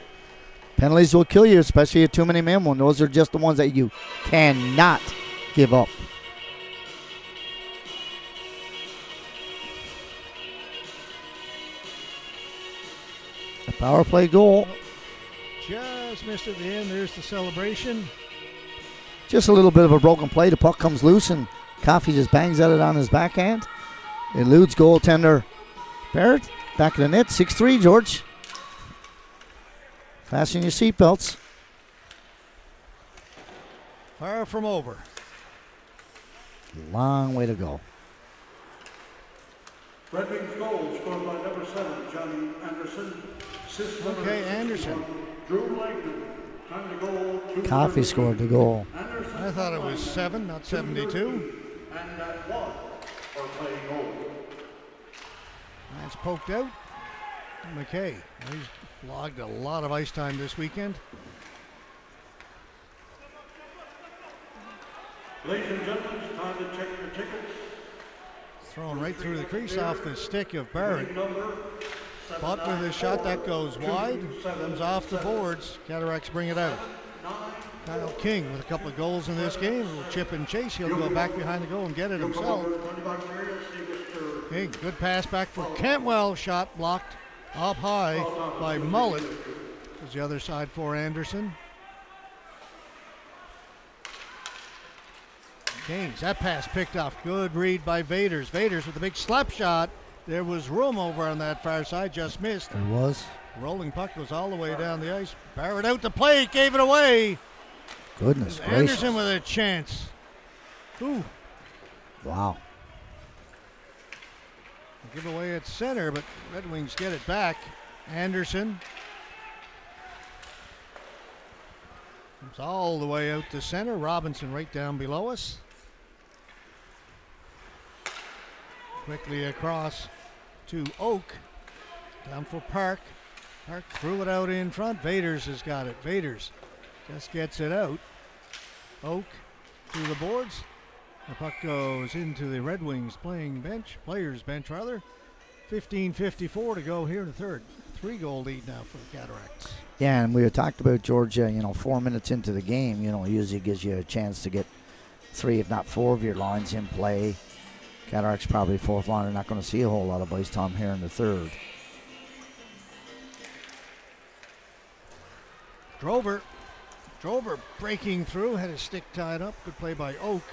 Penalties will kill you, especially at too many men. One. Those are just the ones that you cannot give up. A power play goal. Just missed at the end. There's the celebration. Just a little bit of a broken play. The puck comes loose and Coffey just bangs at it on his backhand. Eludes goaltender Barrett. Back of the net. 6-3, George. Fasten your seatbelts. Far from over. Long way to go. Red Wings goal scored by number 7, Johnny Anderson. Assist number Okay, Anderson. 61, Drew Langdon. Time to go. Coffee scored the goal. Anderson I thought it was 7, not 72. and that 1 for playing goal. That's poked out. McKay, he's logged a lot of ice time this weekend. Ladies and gentlemen, it's time to check your tickets. Thrown right through the crease off the stick of Barrett. Number But with a shot that goes wide, comes off the boards. Cataracts bring it out. Kyle King with a couple of goals in this game. A little chip and chase. He'll go back behind the goal and get it himself. King, good pass back for Cantwell. Shot blocked up high by Mullet. Was the other side for Anderson. Kings, that pass picked off. Good read by Vaders. Vaders with a big slap shot. There was room over on that far side, just missed. There was. Rolling puck goes all the way down the ice. Barrett out to play, gave it away. Goodness gracious. Anderson with a chance. Ooh. Wow. Give away at center, but Red Wings get it back. Anderson comes all the way out to center. Robinson right down below us. Quickly across to Oak. Down for Park. Park threw it out in front. Vaders has got it. Vaders just gets it out. Oak to the boards. The puck goes into the Red Wings players bench rather. 15:54 to go here in the third. 3-goal lead now for the Cataracts. Yeah, and we had talked about Georgia, 4 minutes into the game, usually gives you a chance to get 3, if not 4 of your lines in play. Cataracts probably fourth line are not going to see a whole lot of ice time here in the third. Drover breaking through, had his stick tied up. Good play by Oak.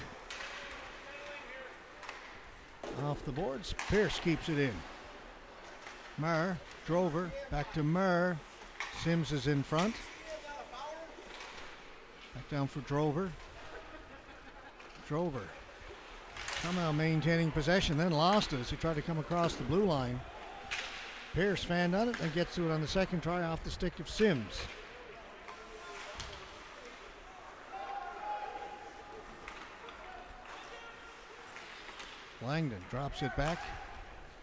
Off the boards, Pierce keeps it in. Marr, Drover, back to Marr. Sims is in front. Back down for Drover. Drover somehow maintaining possession, then lost it as he tried to come across the blue line. Pierce fanned on it and gets to it on the second try off the stick of Sims. Langdon drops it back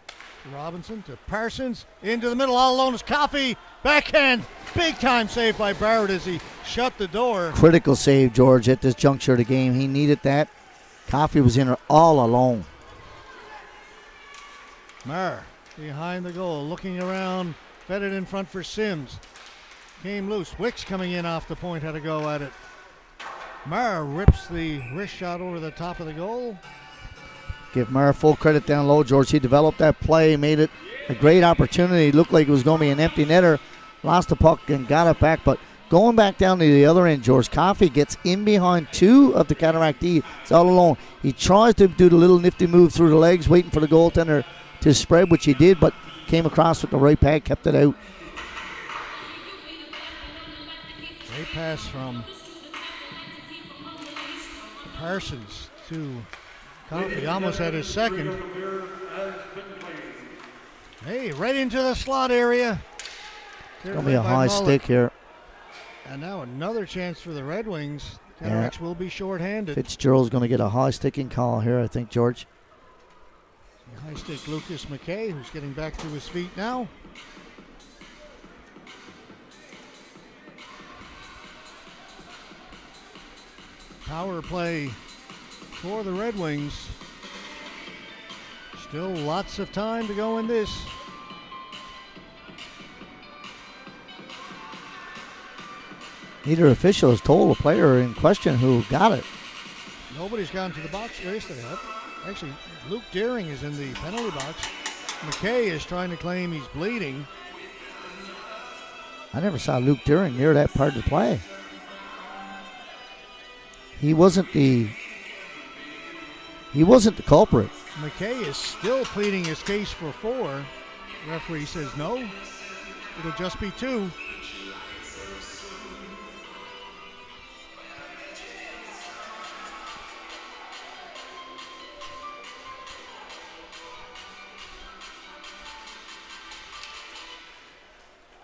to Robinson, to Parsons, into the middle, all alone is Coffey. Backhand, big time save by Barrett as he shut the door. Critical save, George, at this juncture of the game. He needed that. Coffey was in there all alone. Marr behind the goal, looking around, fed it in front for Sims. Came loose. Wicks coming in off the point, had to go at it. Marr rips the wrist shot over the top of the goal. Give Marr full credit down low, George. He developed that play, made it a great opportunity. Looked like it was going to be an empty netter. Lost the puck and got it back, but going back down to the other end, George, Coffey gets in behind 2 of the Cataract D. It's all alone. He tries to do the little nifty move through the legs, waiting for the goaltender to spread, which he did, but came across with the right pad, kept it out. Great pass from Parsons to Coffey. Almost had his second. Hey, right into the slot area. It's going to be a high stick here. And now another chance for the Red Wings. Cataracts will be shorthanded. Fitzgerald's going to get a high sticking call here, I think, George. High stick Lucas McKay, who's getting back to his feet now. Power play for the Red Wings. Still lots of time to go in this. Neither official has told the player in question who got it. Nobody's gone to the box. Yes, they have. Actually, Luke Deering is in the penalty box. McKay is trying to claim he's bleeding. I never saw Luke Deering near that part of the play. He wasn't the culprit. McKay is still pleading his case for 4. Referee says no. It'll just be 2.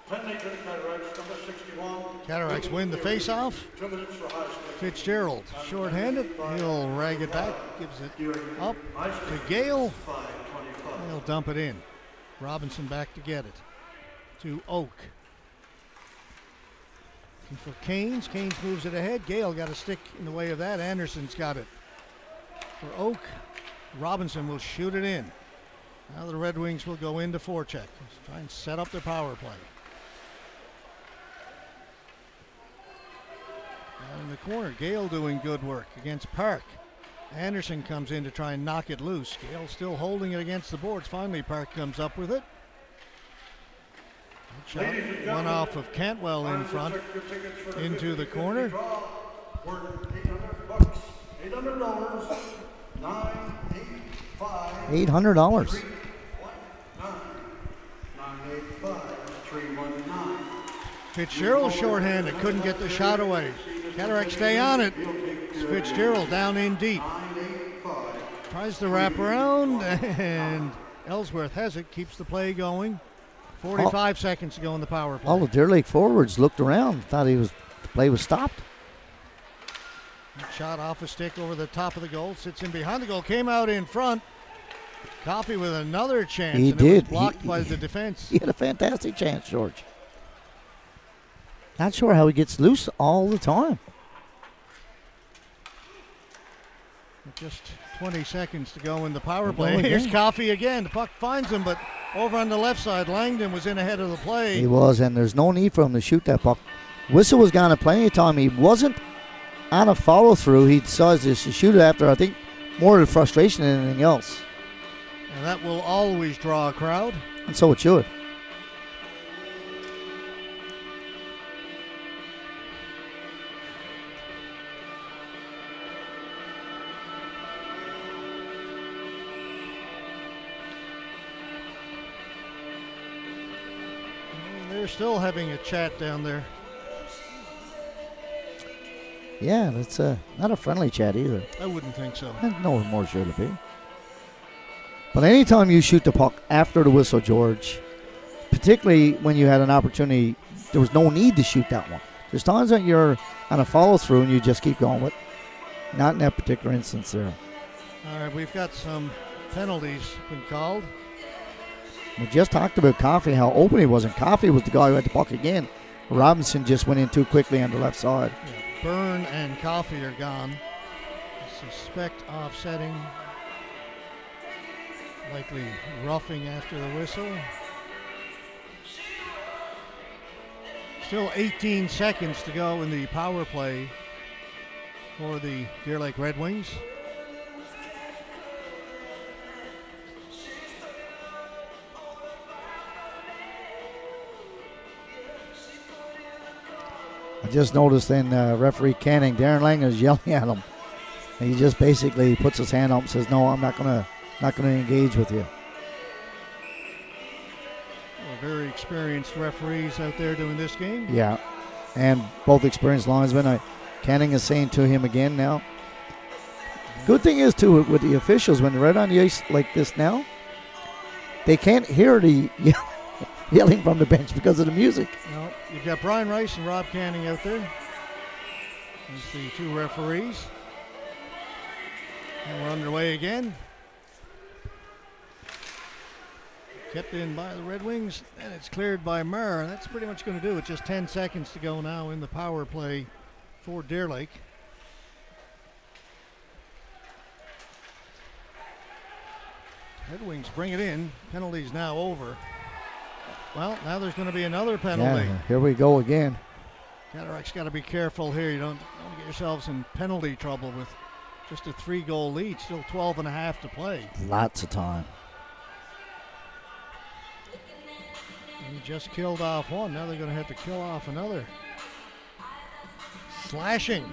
Penalty to the Cataracts, number 61, Cataracts win the face-off. 2 minutes for high stick. Fitzgerald, short-handed. He'll rag it back, gives it up to Gale. 5:25. He'll dump it in. Robinson back to get it. To Oak. And for Canes. Canes moves it ahead. Gale got a stick in the way of that. Anderson's got it. For Oak, Robinson will shoot it in. Now the Red Wings will go into forecheck. Try and set up their power play. Down in the corner, Gale doing good work against Park. Anderson comes in to try and knock it loose. Gale still holding it against the boards. Finally, Park comes up with it. Good shot. One off of Cantwell in front. Into the corner. $800. $800. 985. $800. 985. 319. Fitzgerald shorthanded, couldn't get the shot away. Cataracts stay on it. It's Fitzgerald down in deep. Tries to wrap around, and Ellsworth has it, keeps the play going. 45 seconds to go in the power play. All the Deer Lake forwards looked around, thought the play was stopped. Shot off a stick over the top of the goal, sits in behind the goal, came out in front. Coffey with another chance, He and did. It was blocked by the defense. He had a fantastic chance, George. Not sure how he gets loose all the time. Just 20 seconds to go in the power We'll play. go again. Here's Coffey again. The puck finds him, but over on the left side, Langdon was in ahead of the play. He was, and there's no need for him to shoot that puck. Whistle was gone plenty of time. He wasn't on a follow-through. He decides to shoot it after, I think, more of the frustration than anything else. And that will always draw a crowd. And so it should. They're still having a chat down there. Yeah, that's not a friendly chat either. I wouldn't think so. No more should it be. But anytime you shoot the puck after the whistle, George, particularly when you had an opportunity, there was no need to shoot that one. There's times that you're on a follow-through and you just keep going with. Not in that particular instance there. All right, we've got some penalties been called. We just talked about Coffey, how open he was, and Coffey was the guy who had the puck again. Robinson just went in too quickly on the left side. Yeah, Byrne and Coffey are gone. Suspect offsetting. Likely roughing after the whistle. Still 18 seconds to go in the power play for the Deer Lake Red Wings. I just noticed then referee Canning, Darren Lang is yelling at him. And he just basically puts his hand up and says, "No, I'm not gonna engage with you." Well, very experienced referees out there doing this game. Yeah, and both experienced linesmen. Canning is saying to him again now. Good thing is too with the officials when they're right on the ice like this now, they can't hear the yelling from the bench because of the music. No, you've got Brian Rice and Rob Canning out there. There's the two referees. And we're underway again. Kept in by the Red Wings, and it's cleared by Murr. And that's pretty much going to do it. Just 10 seconds to go now in the power play for Deer Lake. Red Wings bring it in. Penalty's now over. Well, now there's going to be another penalty. Yeah, here we go again. Cataracts got to be careful here. You don't get yourselves in penalty trouble with just a 3-goal lead. Still 12 and a half to play. Lots of time. He just killed off one. Now they're going to have to kill off another. Slashing.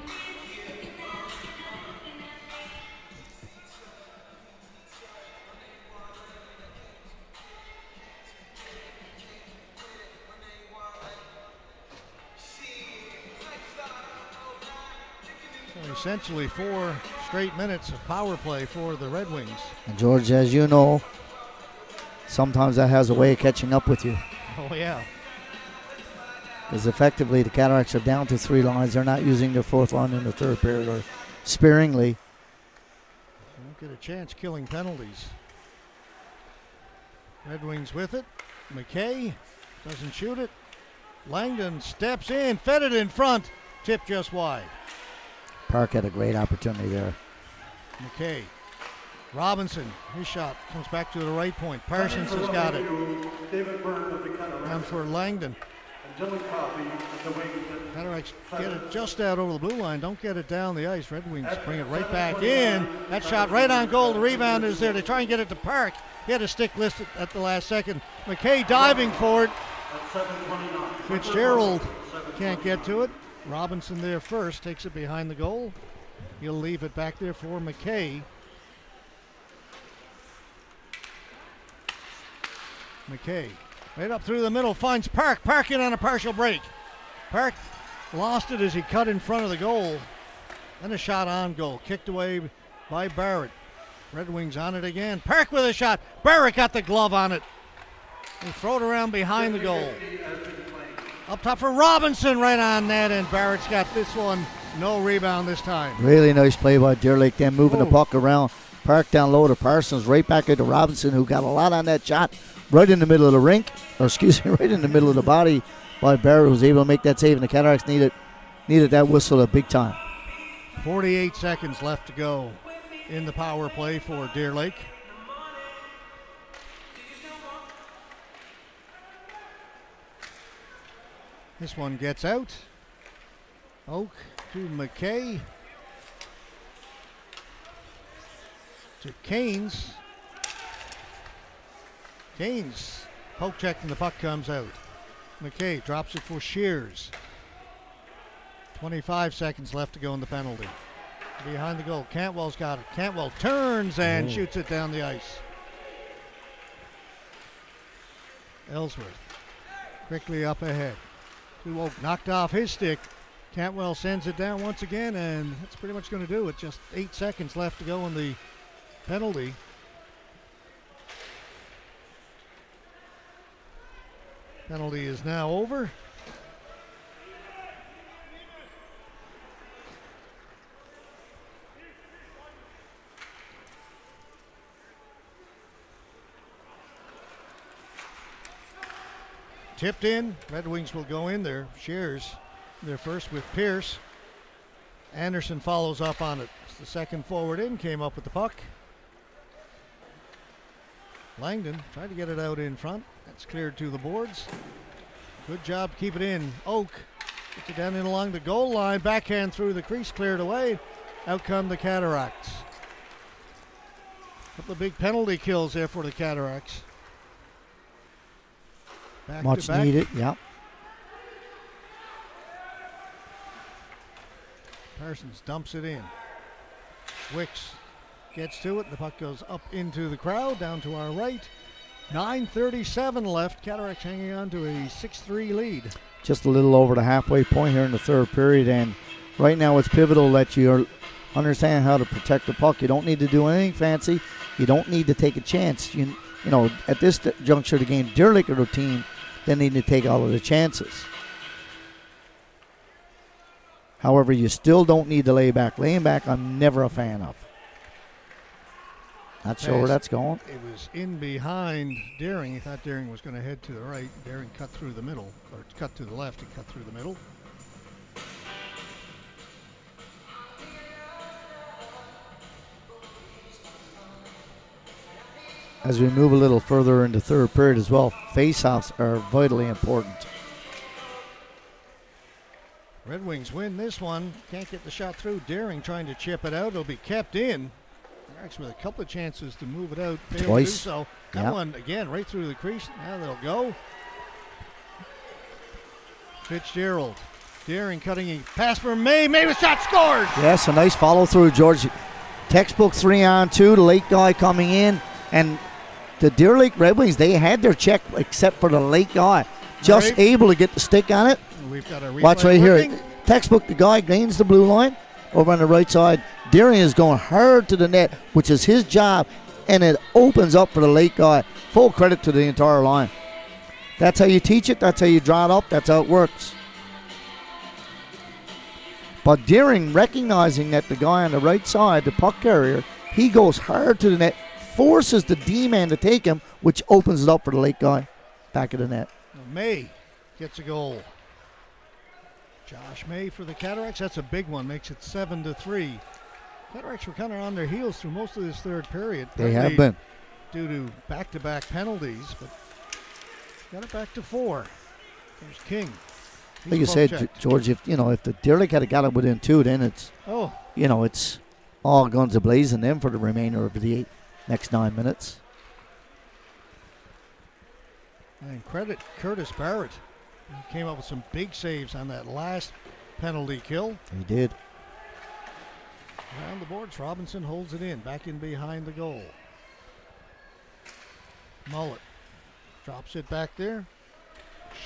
So essentially 4 straight minutes of power play for the Red Wings. And George, as you know, sometimes that has a way of catching up with you. Oh, yeah. Because effectively the Cataracts are down to 3 lines. They're not using their 4th line in the 3rd period, or sparingly. Don't get a chance killing penalties. Red Wings with it. McKay doesn't shoot it. Langdon steps in, fed it in front. Tip just wide. Park had a great opportunity there. McKay. Robinson, his shot comes back to the right point. Parsons has got it. David Byrne of the Cataracts. And for Langdon. And Dylan Coffey of the Wings. Cataracts get it just out over the blue line. Don't get it down the ice. Red Wings bring it right back in. That shot right on goal. The rebound is there. They try and get it to Park. He had a stick listed at the last second. McKay diving for it. Fitzgerald can't get to it. Robinson there first. Takes it behind the goal. He'll leave it back there for McKay. McKay right up through the middle, finds Park. Park in on a partial break. Park lost it as he cut in front of the goal. Then a shot on goal, kicked away by Barrett. Red Wings on it again. Park with a shot. Barrett got the glove on it. He threw it around behind the goal. Up top for Robinson, right on net, and Barrett's got this one. No rebound this time. Really nice play by Deer Lake, then moving the puck around. Park down low to Parsons, right back into Robinson, who got a lot on that shot. Right in the middle of the rink, or excuse me, right in the middle of the body by Barrett, who was able to make that save, and the Cataracts needed that whistle a big time. 48 seconds left to go in the power play for Deer Lake. This one gets out. Oak to McKay. To Keynes. Keynes poke checked and the puck comes out. McKay drops it for Shears. 25 seconds left to go in the penalty. Behind the goal, Cantwell's got it. Cantwell turns and shoots it down the ice. Ellsworth quickly up ahead. To Oak, knocked off his stick. Cantwell sends it down once again, and that's pretty much going to do it. Just 8 seconds left to go in the penalty. Penalty is now over. Tipped in. Red Wings will go in there. Shears there first with Pierce. Anderson follows up on it. It's the second forward in. Came up with the puck. Langdon tried to get it out in front. That's cleared to the boards. Good job to keep it in. Oak gets it down in along the goal line. Backhand through the crease, cleared away. Out come the Cataracts. Couple of big penalty kills there for the Cataracts. Back Much to back. needed, yeah. Parsons dumps it in. Wicks gets to it. The puck goes up into the crowd, down to our right. 9:37 left. Cataracts hanging on to a 6-3 lead. Just a little over the halfway point here in the 3rd period, and right now it's pivotal that you understand how to protect the puck. You don't need to do anything fancy. You don't need to take a chance. You know, at this juncture of the game, Deer Lake are the team that need to take all of the chances. However, you still don't need to lay back. Laying back, I'm never a fan of. Not sure where that's going. It was in behind Deering. He thought Deering was going to head to the right. Deering cut through the middle, or cut to the left. He cut through the middle. As we move a little further into 3rd period as well, face-offs are vitally important. Red Wings win this one. Can't get the shot through. Deering trying to chip it out. It'll be kept in. With a couple of chances to move it out. Failed Twice. To do so. That one, again, right through the crease. Now they'll go. Fitzgerald. Deering cutting a pass for May. May with shot scored. Yes, a nice follow-through, George. Textbook 3-on-2. The late guy coming in. And the Deer Lake Red Wings, they had their check except for the late guy. Just right. Able to get the stick on it. We've got a replay. Watch right working. here. Textbook, the guy gains the blue line. Over on the right side, Deering is going hard to the net, which is his job, and it opens up for the late guy. Full credit to the entire line. That's how you teach it. That's how you draw it up. That's how it works. But Deering, recognizing that the guy on the right side, the puck carrier, he goes hard to the net, forces the D-man to take him, which opens it up for the late guy back of the net. May gets a goal. Josh May for the Cataracts. That's a big one. Makes it 7-3. Cataracts were kind of on their heels through most of this third period. They have been. Due to back-to-back penalties, but got it back to 4. There's King. He's like you said, George, if the Deerlick had got it within 2, then it's it's all guns a-blazing them for the remainder of the next 9 minutes. And credit Curtis Barrett. He came up with some big saves on that last penalty kill. He did. Around the boards, Robinson holds it in, back in behind the goal. Mullet drops it back there.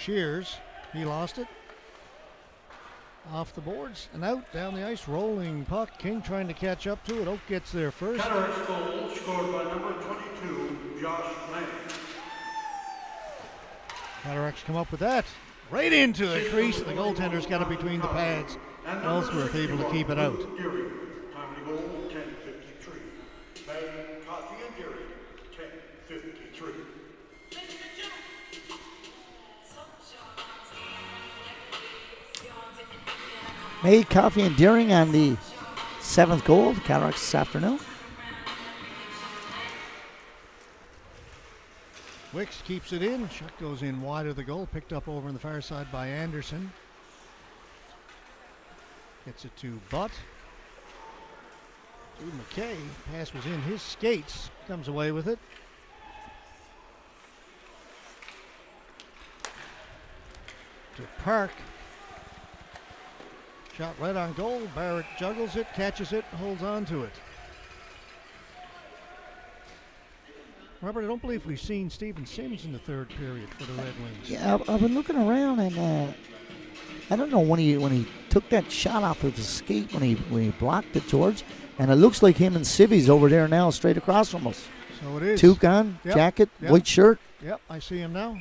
Shears, he lost it. Off the boards and out, down the ice, rolling puck. King trying to catch up to it. Oak gets there first. Cataracts goal scored by number 22, Josh May. Cataracts come up with that. Right into the crease. The goaltender's got it between the pads. Ellsworth able to keep it out. Deering, timely goal, 10:53. May, Coffey, and Deering, 10:53. May, Coffey, and Deering on the 7th goal of the Cataracts this afternoon. Wicks keeps it in. Shot goes in wide of the goal. Picked up over on the far side by Anderson. Gets it to Butt. To McKay. Pass was in his skates. Comes away with it. To Park. Shot right on goal. Barrett juggles it, catches it, holds on to it. Robert, I don't believe we've seen Stephen Sims in the third period for the Red Wings. Yeah, I've been looking around, and I don't know when he took that shot off of his skate when he blocked it, George, and it looks like him and Civvy's over there now, straight across from us. So it is. Toque on, jacket, white shirt. Yep, I see him now.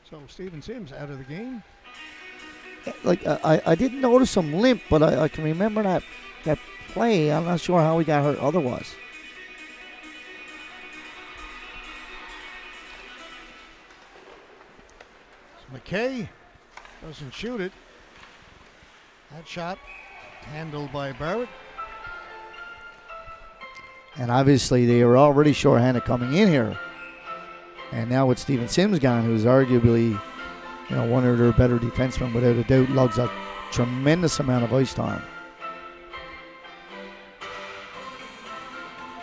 So Stephen Sims out of the game. Like I didn't notice him limp, but I can remember that play. I'm not sure how he got hurt otherwise. McKay doesn't shoot it. That shot handled by Barrett. And obviously they were already shorthanded coming in here. And now with Stephen Sims gone, who's arguably one of their better defensemen without a doubt, lugs a tremendous amount of ice time.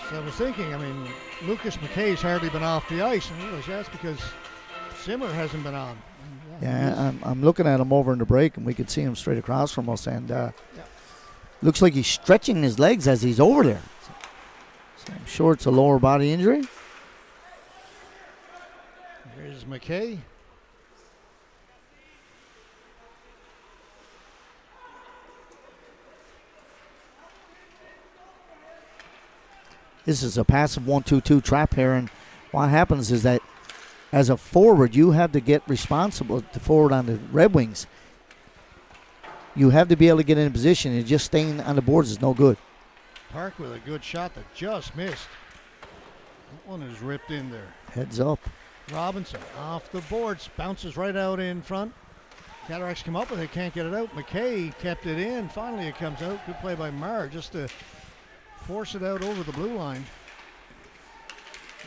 So I was thinking, Lucas McKay's hardly been off the ice. And I realized that's because Zimmer hasn't been on. Yeah, I'm looking at him over in the break, and we could see him straight across from us. And looks like he's stretching his legs as he's over there. So I'm sure it's a lower body injury. Here's McKay. This is a passive 1-2-2 trap here, and what happens is that as a forward, you have to get responsible. The forward on the Red Wings, you have to be able to get in a position, and just staying on the boards is no good. Park with a good shot that just missed. That one is ripped in there. Heads up. Robinson off the boards, bounces right out in front. Cataracts come up with it, can't get it out. McKay kept it in. Finally it comes out. Good play by Marr just to force it out over the blue line.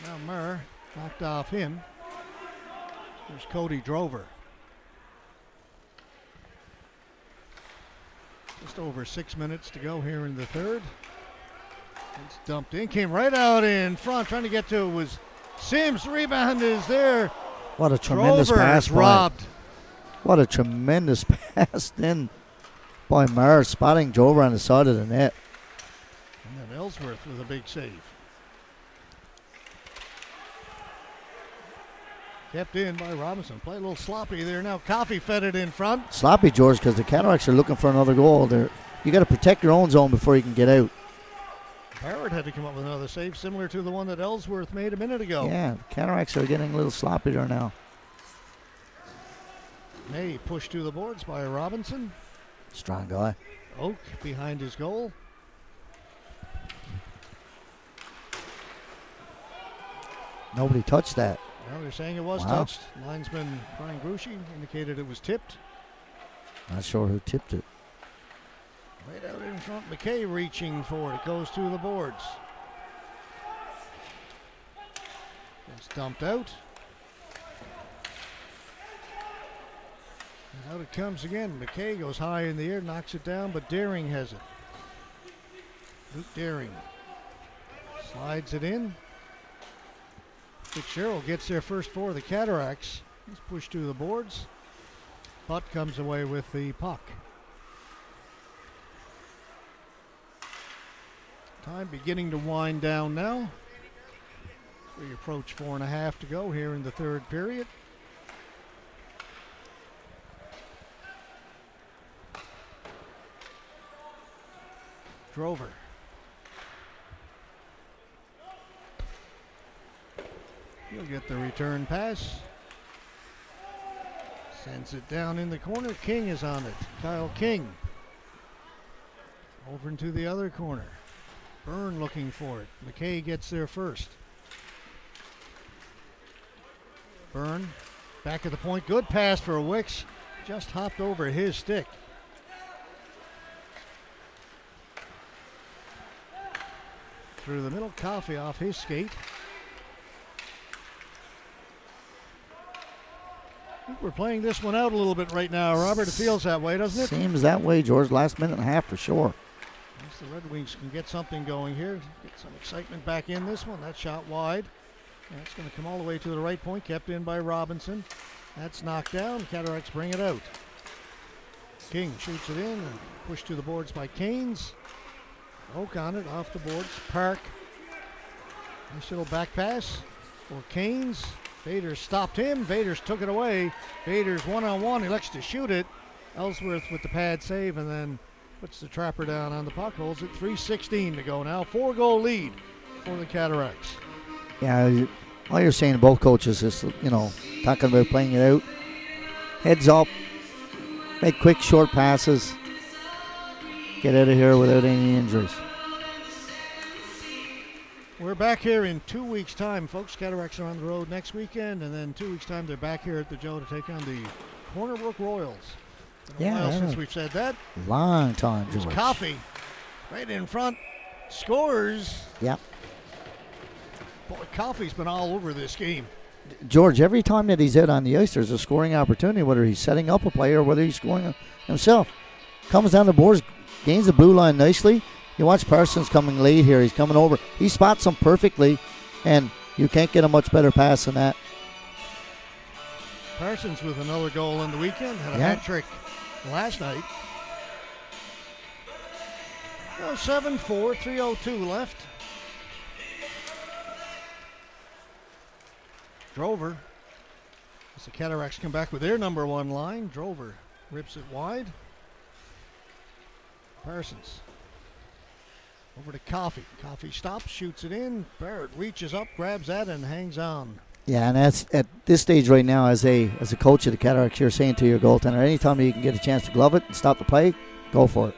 Now Marr knocked off him. There's Cody Drover. Just over 6 minutes to go here in the third. It's dumped in, came right out in front, trying to get to it was Sims. The rebound is there. What a tremendous Drover pass is robbed. What a tremendous pass then by Marr, spotting Drover on the side of the net. And then Ellsworth with a big save. Kept in by Robinson. Play a little sloppy there now. Coffey fed it in front. Sloppy, George, because the Cataracts are looking for another goal. You got to protect your own zone before you can get out. Barrett had to come up with another save similar to the one that Ellsworth made a minute ago. Yeah, the Cataracts are getting a little sloppy there now. May pushed to the boards by Robinson. Strong guy. Oak behind his goal. Nobody touched that. Well, they're saying it was Wow. touched. Linesman Brian Grucci indicated it was tipped. Not sure who tipped it. Right out in front, McKay reaching for it. It goes to the boards. It's dumped out. And out it comes again. McKay goes high in the air, knocks it down, but Daring has it. Luke Daring slides it in. Fitzgerald gets there first for the Cataracts. He's pushed to the boards. Butt comes away with the puck. Time beginning to wind down now. We approach 4.5 to go here in the third period. Drover. He'll get the return pass. Sends it down in the corner. King is on it. Kyle King. Over into the other corner. Byrne looking for it. McKay gets there first. Byrne back at the point. Good pass for Wicks. Just hopped over his stick. Through the middle, Coffey off his skate. I think we're playing this one out a little bit right now, Robert. It feels that way, doesn't it? Seems that way, George. Last minute and a half for sure. At least the Red Wings can get something going here. Get some excitement back in this one. That shot wide. And it's going to come all the way to the right point. Kept in by Robinson. That's knocked down. Cataracts bring it out. King shoots it in and pushed to the boards by Canes. Oak on it, off the boards. Park. Nice little back pass for Canes. Vaders stopped him. Vaders took it away. Vaders one-on-one. He likes to shoot it. Ellsworth with the pad save and then puts the trapper down on the puck. Holds it. 3:16 to go now. 4-goal lead for the Cataracts. Yeah, all you're saying to both coaches is, talking about playing it out. Heads up. Make quick, short passes. Get out of here without any injuries. We're back here in 2 weeks' time, folks. Cataracts are on the road next weekend, and then 2 weeks' time they're back here at the Joe to take on the Corner Brook Royals. Been a while since we've said that. Long time, George. It's Coffey right in front. Scores. Yep. Boy, Coffey's been all over this game. George, every time that he's out on the ice, there's a scoring opportunity, whether he's setting up a play or whether he's scoring himself. Comes down the boards, gains the blue line nicely. You watch Parsons coming late here. He's coming over. He spots him perfectly, and you can't get a much better pass than that. Parsons with another goal in the weekend. Had a hat trick last night. Well, 7-4, 3:02 left. Drover. As the Cataracts come back with their number one line. Drover rips it wide. Parsons. Over to Coffey. Coffey stops, shoots it in. Barrett reaches up, grabs that, and hangs on. Yeah, and that's at this stage right now, as a coach of the Cataracts, you're saying to your goaltender, anytime you can get a chance to glove it and stop the play, go for it.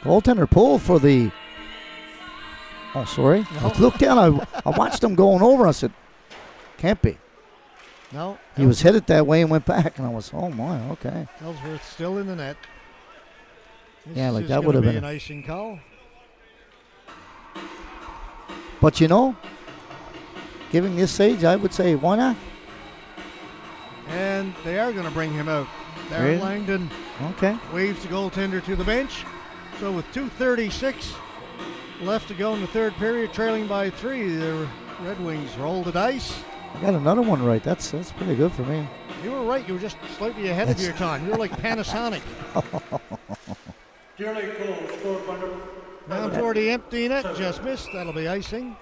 Goaltender pull for the. Oh, sorry. No. I looked down. I watched him going over. I said, can't be. No. He was headed that way and went back, and I was, oh my, okay. Ellsworth still in the net. This Yeah, like is that would have gonna been be an icing call. But giving this stage, I would say, why not? And they are going to bring him out. Darren Really? Langdon Okay. waves the goaltender to the bench. So with 2:36 left to go in the third period, trailing by 3, the Red Wings roll the dice. I got another one right. That's pretty good for me. You were right. You were just slightly ahead of your time. You were like Panasonic. Dearly Cole scored by number. Down for the empty net. Just missed. That'll be icing.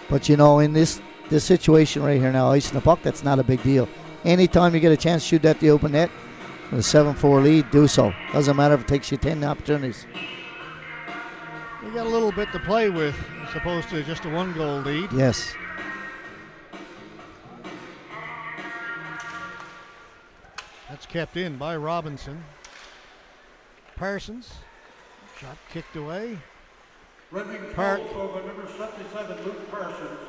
But in this situation right here now, icing the puck, that's not a big deal. Anytime you get a chance to shoot at the open net with a 7-4 lead, do so. Doesn't matter if it takes you 10 opportunities. They got a little bit to play with as opposed to just a 1-goal lead. Yes. That's kept in by Robinson. Parsons. Shot kicked away. Red Wings Park. goal by number 77, Luke Parsons.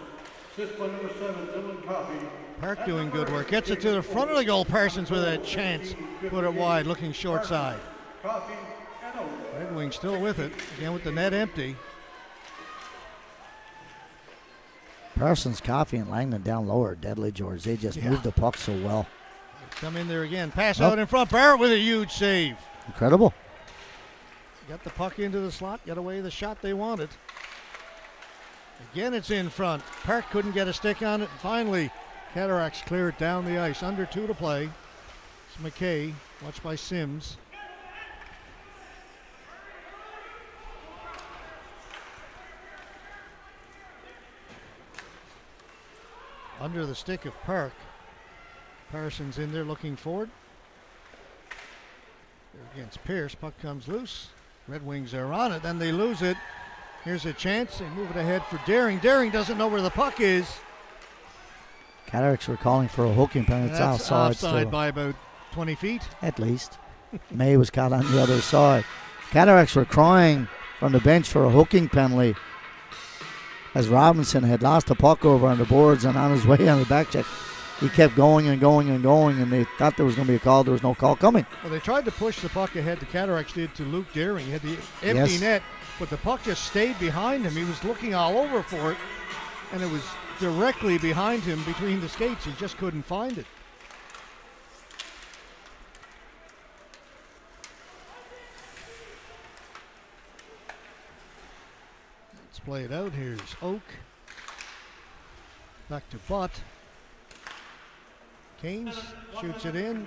Assist by number 7, Dylan Coffey. Park doing good work. Gets it to the front of the goal. Parsons with a chance. Put it wide, looking short side. Coffey and over. Red Wings still with it. Again with the net empty. Parsons, Coffey, and Langdon down lower. Deadly, George. They just moved the puck so well. Come in there again. Pass out in front. Barrett with a huge save. Incredible. Got the puck into the slot. Got away the shot they wanted. Again, it's in front. Park couldn't get a stick on it. And finally, Cataracts clear it down the ice. Under 2 to play. It's McKay, watched by Sims. Under the stick of Park. Parsons in there looking forward. There against Pierce. Puck comes loose. Red Wings are on it. Then they lose it. Here's a chance. They move it ahead for Daring. Daring doesn't know where the puck is. Cataracts were calling for a hooking penalty. That's offside by about 20 feet. At least. May was caught on the other side. Cataracts were crying from the bench for a hooking penalty as Robinson had lost the puck over on the boards and on his way on the back check. He kept going and going and going, and they thought there was going to be a call. There was no call coming. Well, they tried to push the puck ahead. The Cataracts did to Luke Daring. He had the empty net, but the puck just stayed behind him. He was looking all over for it, and it was directly behind him between the skates. He just couldn't find it. Let's play it out. Here's Oak. Back to Butt. Keynes shoots it in.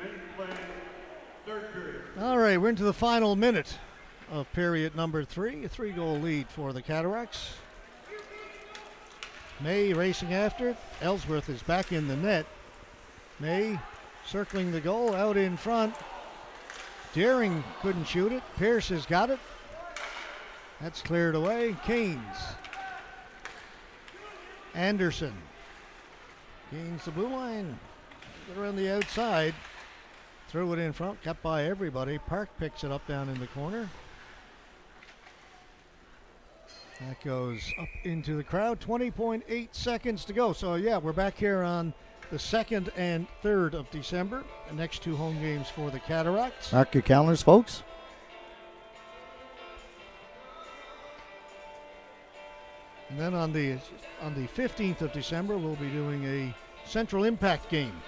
All right, we're into the final minute of period number 3. A 3-goal lead for the Cataracts. May racing after it. Ellsworth is back in the net. May circling the goal out in front. Daring couldn't shoot it. Pierce has got it. That's cleared away. Keynes. Anderson. Keynes the blue line. Get around the outside. Threw it in front. Got by everybody. Park picks it up down in the corner. That goes up into the crowd. 20.8 seconds to go. So, yeah, we're back here on the 2nd and 3rd of December. The next 2 home games for the Cataracts. Mark your calendars, folks. And then on the 15th of December, we'll be doing a Central Impact game.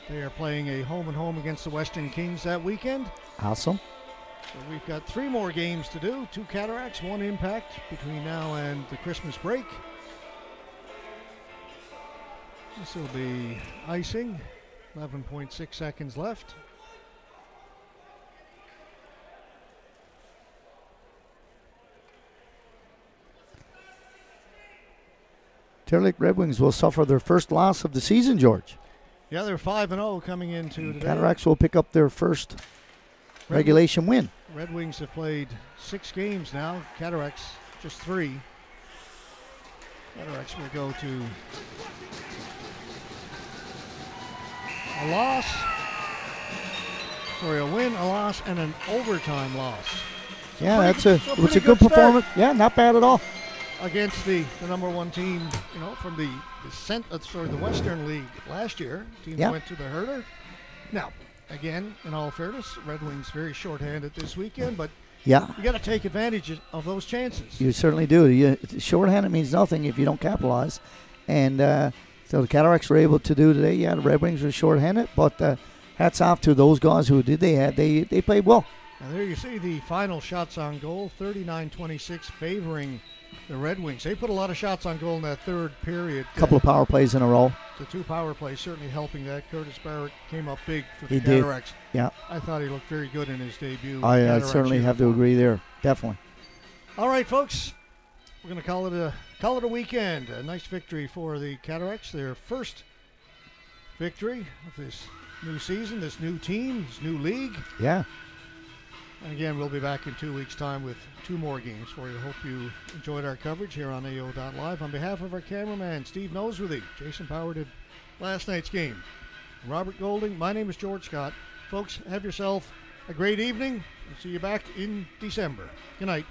They are playing a home-and-home against the Western Kings that weekend. Awesome. So we've got 3 more games to do. 2 Cataracts, 1 Impact between now and the Christmas break. This will be icing. 11.6 seconds left. Deer Lake Red Wings will suffer their first loss of the season, George. Yeah, they're 5-0 coming into today. Cataracts will pick up their first regulation win. Red Wings have played 6 games now. Cataracts just 3. Cataracts will go to a loss. Sorry, a win, a loss, and an overtime loss. Yeah, it's a good performance. Yeah, not bad at all. Against the number 1 team, from the Western League last year. Teams went to the Herder. Now, again, in all fairness, Red Wings very shorthanded this weekend, but you got to take advantage of those chances. You certainly do. Shorthanded means nothing if you don't capitalize, and so the Cataracts were able to do today. Yeah, the Red Wings were shorthanded, but hats off to those guys who did. They played well. And there you see the final shots on goal, 39-26, favoring the Red Wings. They put a lot of shots on goal in that 3rd period. A couple of power plays in a row. The 2 power plays certainly helping that. Curtis Barrett came up big for the Cataracts. Did. Yeah. I thought he looked very good in his debut. I certainly have to agree there. Definitely. All right, folks. We're going to call it a weekend. A nice victory for the Cataracts. Their first victory of this new season, this new team, this new league. Yeah. And again, we'll be back in 2 weeks' time with 2 more games for you. Hope you enjoyed our coverage here on AO.live. On behalf of our cameraman, Steve Noseworthy, Jason Power did last night's game. Robert Golding, my name is George Scott. Folks, have yourself a great evening. We'll see you back in December. Good night.